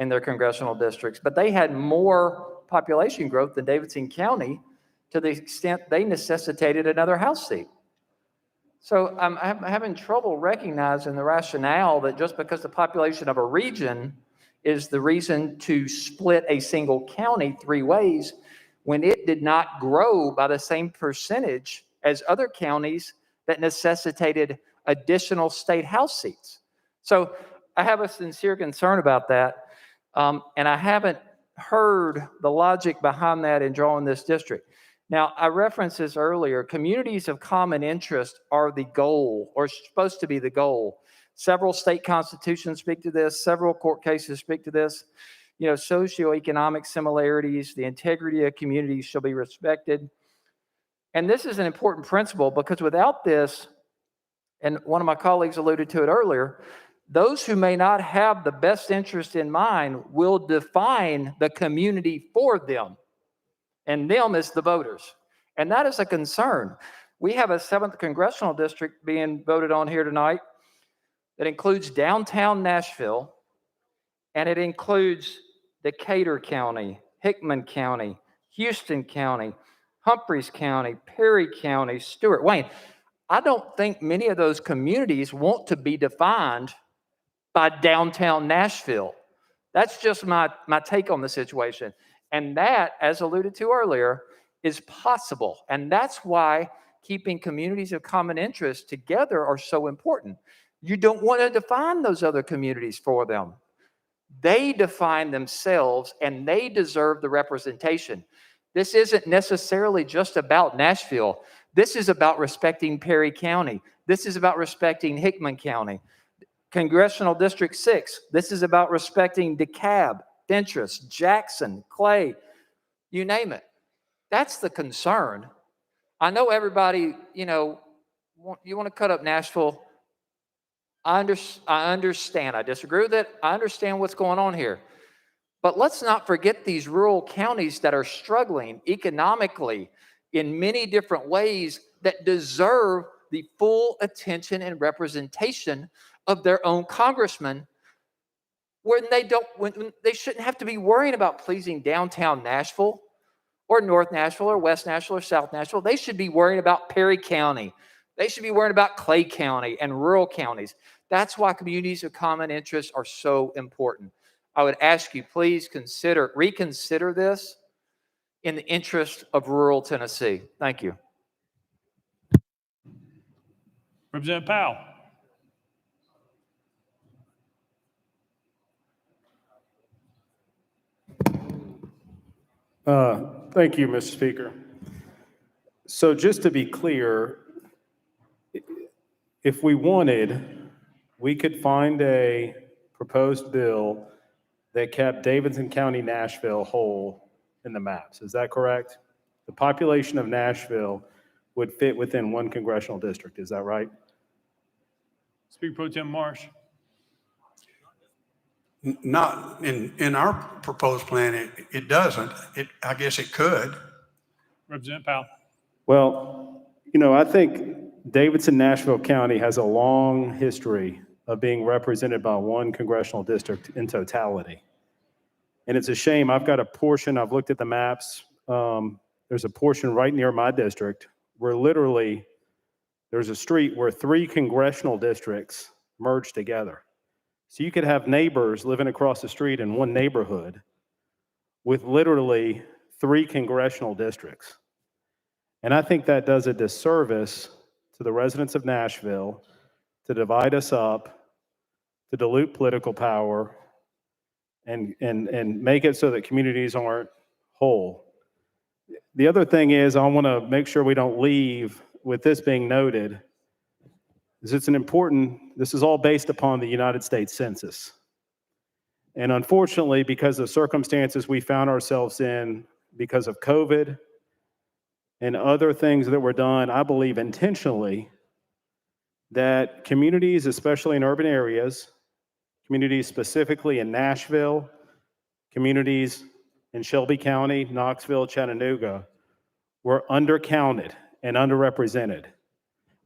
in their congressional districts, but they had more population growth than Davidson County to the extent they necessitated another House seat. So I'm having trouble recognizing the rationale that just because the population of a region is the reason to split a single county 3 ways when it did not grow by the same percentage as other counties that necessitated additional state House seats. So I have a sincere concern about that, and I haven't heard the logic behind that in drawing this district. Now, I referenced this earlier. Communities of common interest are the goal, or supposed to be the goal. Several state constitutions speak to this. Several court cases speak to this. Socioeconomic similarities, the integrity of communities shall be respected. And this is an important principle because without this, and one of my colleagues alluded to it earlier, those who may not have the best interest in mind will define the community for them. And them is the voters. And that is a concern. We have a 7th Congressional District being voted on here tonight that includes downtown Nashville, and it includes Decatur County, Hickman County, Houston County, Humphreys County, Perry County, Stewart, Wayne. I don't think many of those communities want to be defined by downtown Nashville. That's just my take on the situation. And that, as alluded to earlier, is possible. And that's why keeping communities of common interest together are so important. You don't want to define those other communities for them. They define themselves and they deserve the representation. This isn't necessarily just about Nashville. This is about respecting Perry County. This is about respecting Hickman County. Congressional District 6, this is about respecting DeKalb, Fentress, Jackson, Clay, you name it. That's the concern. I know everybody, you want to cut up Nashville. I understand. I disagree with it. I understand what's going on here. But let's not forget these rural counties that are struggling economically in many different ways that deserve the full attention and representation of their own congressman, when they shouldn't have to be worrying about pleasing downtown Nashville or North Nashville or West Nashville or South Nashville. They should be worrying about Perry County. They should be worrying about Clay County and rural counties. That's why communities of common interest are so important. I would ask you, please reconsider this in the interest of rural Tennessee. Thank you. Representative Powell. Thank you, Mr. Speaker. So just to be clear, if we wanted, we could find a proposed bill that kept Davidson County, Nashville whole in the maps. Is that correct? The population of Nashville would fit within one congressional district. Is that right? Speaker Pro Tem Marsh. Not in our proposed plan, it doesn't. I guess it could. Representative Powell. Well, I think Davidson, Nashville County has a long history of being represented by one congressional district in totality. And it's a shame. I've got a portion, I've looked at the maps. There's a portion right near my district where literally there's a street where 3 congressional districts merge together. So you could have neighbors living across the street in one neighborhood with literally 3 congressional districts. And I think that does a disservice to the residents of Nashville to divide us up, to dilute political power, and make it so that communities aren't whole. The other thing is, I want to make sure we don't leave with this being noted, is this is all based upon the United States Census. And unfortunately, because of circumstances we found ourselves in because of COVID and other things that were done, I believe intentionally, that communities, especially in urban areas, communities specifically in Nashville, communities in Shelby County, Knoxville, Chattanooga, were undercounted and underrepresented.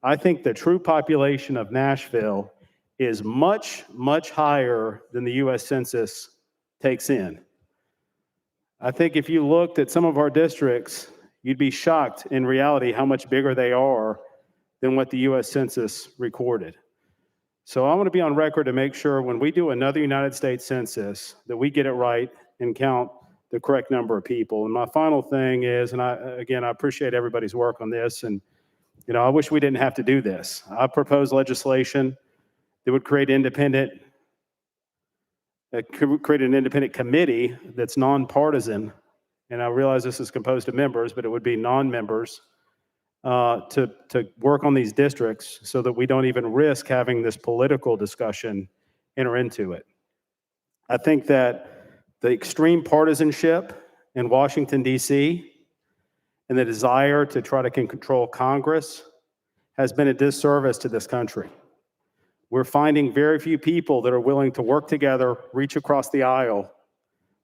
I think the true population of Nashville is much, much higher than the U.S. Census takes in. I think if you looked at some of our districts, you'd be shocked in reality how much bigger they are than what the U.S. Census recorded. So I want to be on record to make sure when we do another United States Census that we get it right and count the correct number of people. And my final thing is, and I appreciate everybody's work on this, and I wish we didn't have to do this. I propose legislation that would create an independent committee that's nonpartisan. And I realize this is composed of members, but it would be non-members to work on these districts so that we don't even risk having this political discussion enter into it. I think that the extreme partisanship in Washington, D.C., and the desire to try to control Congress has been a disservice to this country. We're finding very few people that are willing to work together, reach across the aisle.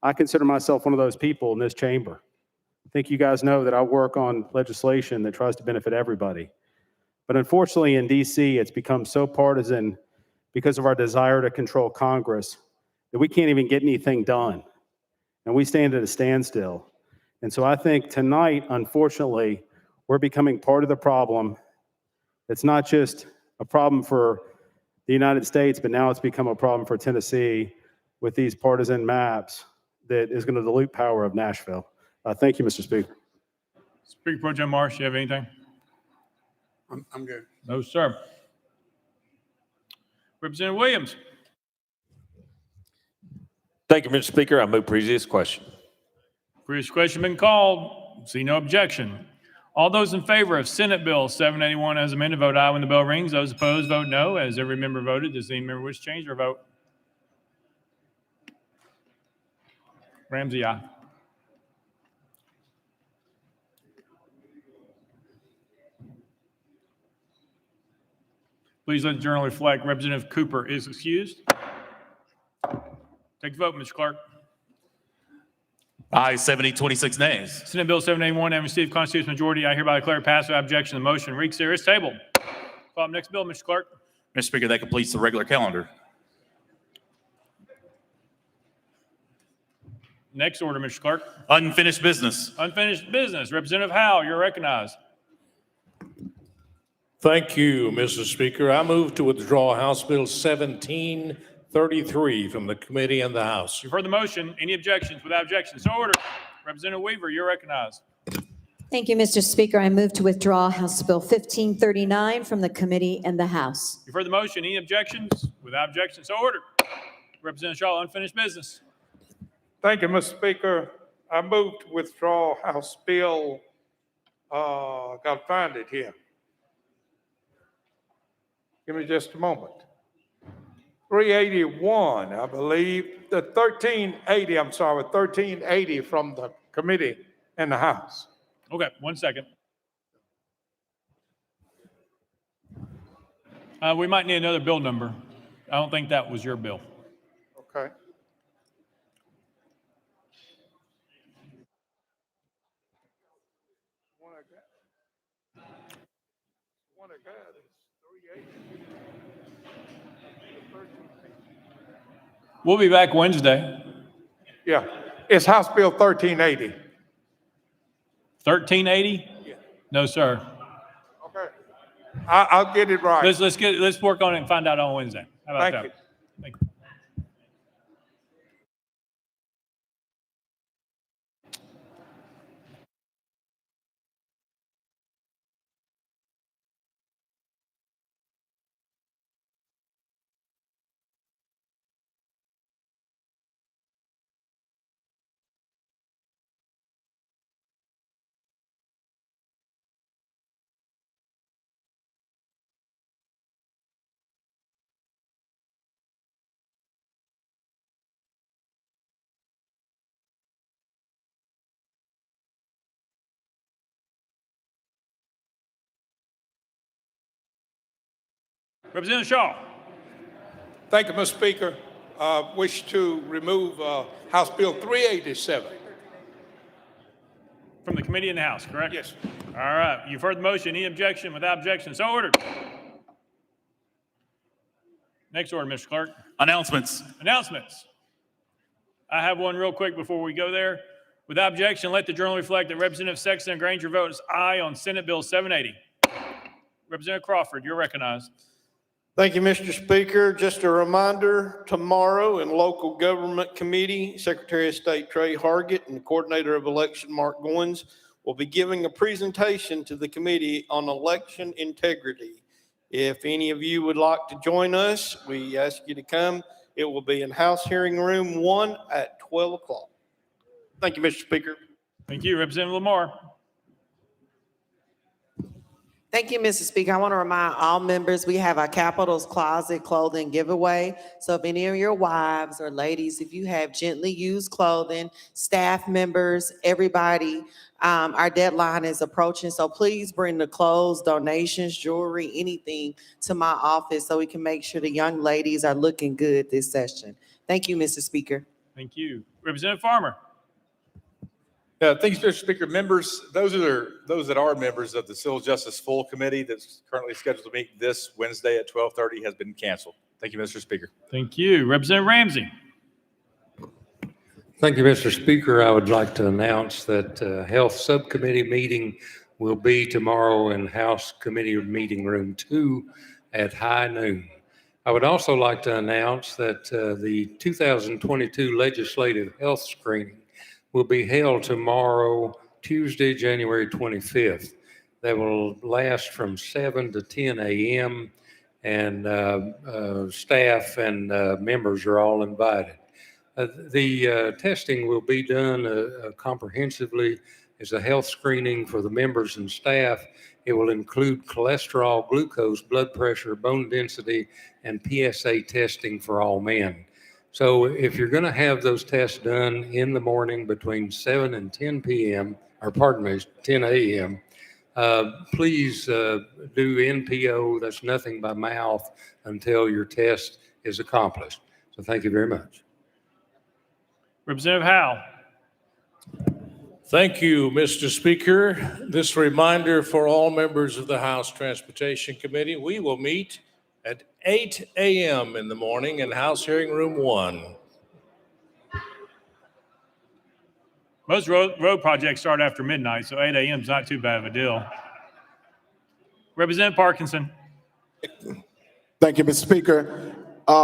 I consider myself one of those people in this chamber. I think you guys know that I work on legislation that tries to benefit everybody. But unfortunately in DC, it's become so partisan because of our desire to control Congress that we can't even get anything done. And we stand at a standstill. And so I think tonight, unfortunately, we're becoming part of the problem. It's not just a problem for the United States, but now it's become a problem for Tennessee with these partisan maps that is going to dilute power of Nashville. Thank you, Mr. Speaker. Speaker Pro Tem Marsh, you have anything? I'm good. No, sir. Representative Williams. Thank you, Mr. Speaker. I move previous question. Previous question been called. See no objection. All those in favor of Senate Bill 781 as amended, vote aye when the bell rings. Those opposed, vote no. As every member voted, does any member wish to change their vote? Ramsey, aye. Please let the journal reflect Representative Cooper is excused. Take the vote, Mr. Clerk. Ayes 70, 26 nays. Senate Bill 781 having received constitutional majority, I hereby declare passed without objection. The motion reconsider is tabled. Call up next bill, Mr. Clerk. Mr. Speaker, that completes the regular calendar. Next order, Mr. Clerk. Unfinished business. Unfinished business. Representative Howe, you're recognized. Thank you, Mr. Speaker. I move to withdraw House Bill 1733 from the committee and the House. You've heard the motion. Any objections? Without objection, so ordered. Representative Weaver, you're recognized. Thank you, Mr. Speaker. I move to withdraw House Bill 1539 from the committee and the House. You've heard the motion. Any objections? Without objection, so ordered. Representative Shaw, unfinished business. Thank you, Mr. Speaker. I move to withdraw House Bill, got to find it here. Give me just a moment. 381, I believe, the 1380, I'm sorry, 1380 from the committee and the House. Okay, 1 second. We might need another bill number. I don't think that was your bill. Okay. One I got is 380. We'll be back Wednesday. Yeah, it's House Bill 1380. 1380? Yeah. No, sir. Okay. I'll get it right. Let's work on it and find out on Wednesday. How about that? Thank you. Thank you. Representative Shaw. Thank you, Mr. Speaker. Wish to remove House Bill 387. From the committee and the House, correct? Yes. All right. You've heard the motion. Any objection? Without objection, so ordered. Next order, Mr. Clerk. Announcements. Announcements. I have one real quick before we go there. Without objection, let the journal reflect that Representative Sexton and Granger votes aye on Senate Bill 780. Representative Crawford, you're recognized. Thank you, Mr. Speaker. Just a reminder, tomorrow in Local Government Committee, Secretary of State Trey Hargett and Coordinator of Election Mark Goins will be giving a presentation to the committee on election integrity. If any of you would like to join us, we ask you to come. It will be in House Hearing Room 1 at 12 o'clock. Thank you, Mr. Speaker. Thank you, Representative Lamar. Thank you, Mr. Speaker. I want to remind all members, we have our Capitals Closet Clothing Giveaway. So if any of your wives or ladies, if you have gently used clothing, staff members, everybody, our deadline is approaching. So please bring the clothes, donations, jewelry, anything to my office so we can make sure the young ladies are looking good this session. Thank you, Mr. Speaker. Thank you. Representative Farmer. Thank you, Mr. Speaker. Members, those that are members of the Civil Justice Full Committee that's currently scheduled to meet this Wednesday at 12:30 has been canceled. Thank you, Mr. Speaker. Thank you. Representative Ramsey. Thank you, Mr. Speaker. I would like to announce that Health Subcommittee meeting will be tomorrow in House Committee Meeting Room 2 at high noon. I would also like to announce that the 2022 Legislative Health Screening will be held tomorrow, Tuesday, January 25th. That will last from 7 to 10 a.m. and staff and members are all invited. The testing will be done comprehensively as a health screening for the members and staff. It will include cholesterol, glucose, blood pressure, bone density, and PSA testing for all men. So if you're going to have those tests done in the morning between 7 and 10 p.m., or pardon me, 10 a.m., please do NPO, that's nothing by mouth, until your test is accomplished. So thank you very much. Representative Howe. Thank you, Mr. Speaker. This reminder for all members of the House Transportation Committee, we will meet at 8 a.m. in the morning in House Hearing Room 1. Most road projects start after midnight, so 8 a.m. is not too bad of a deal. Representative Parkinson. Thank you, Mr. Speaker.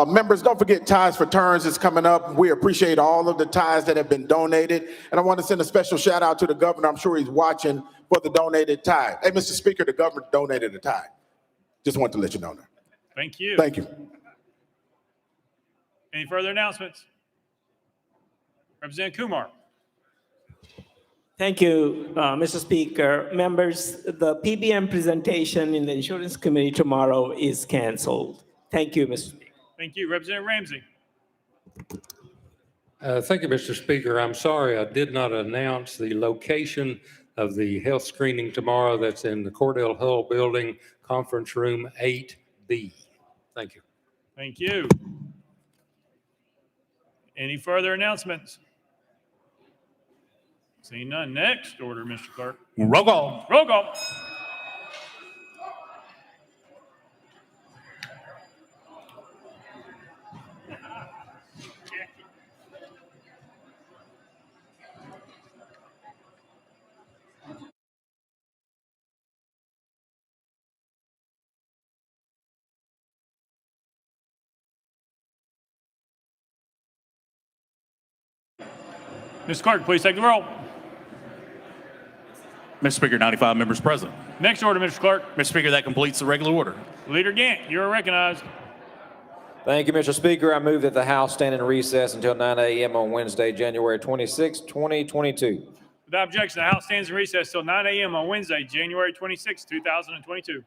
Members, don't forget Ties for Turns is coming up. We appreciate all of the ties that have been donated. And I want to send a special shout out to the governor. I'm sure he's watching for the donated tie. Hey, Mr. Speaker, the governor donated a tie. Just want to let you know that. Thank you. Thank you. Any further announcements? Representative Kumar. Thank you, Mr. Speaker. Members, the PBM presentation in the Insurance Committee tomorrow is canceled. Thank you, Mr. Speaker. Thank you. Representative Ramsey. Thank you, Mr. Speaker. I'm sorry I did not announce the location of the health screening tomorrow. That's in the Cordell Hull Building, Conference Room 8B. Thank you. Thank you. Any further announcements? Seeing none. Next order, Mr. Clerk. Roll call. Roll call. Mr. Clerk, please take the roll. Mr. Speaker, 95 members present. Next order, Mr. Clerk. Mr. Speaker, that completes the regular order. Leader Gant, you are recognized. Thank you, Mr. Speaker. I move that the House stand in recess until 9 a.m. on Wednesday, January 26, 2022. Without objection, the House stands in recess till 9 a.m. on Wednesday, January 26, 2022.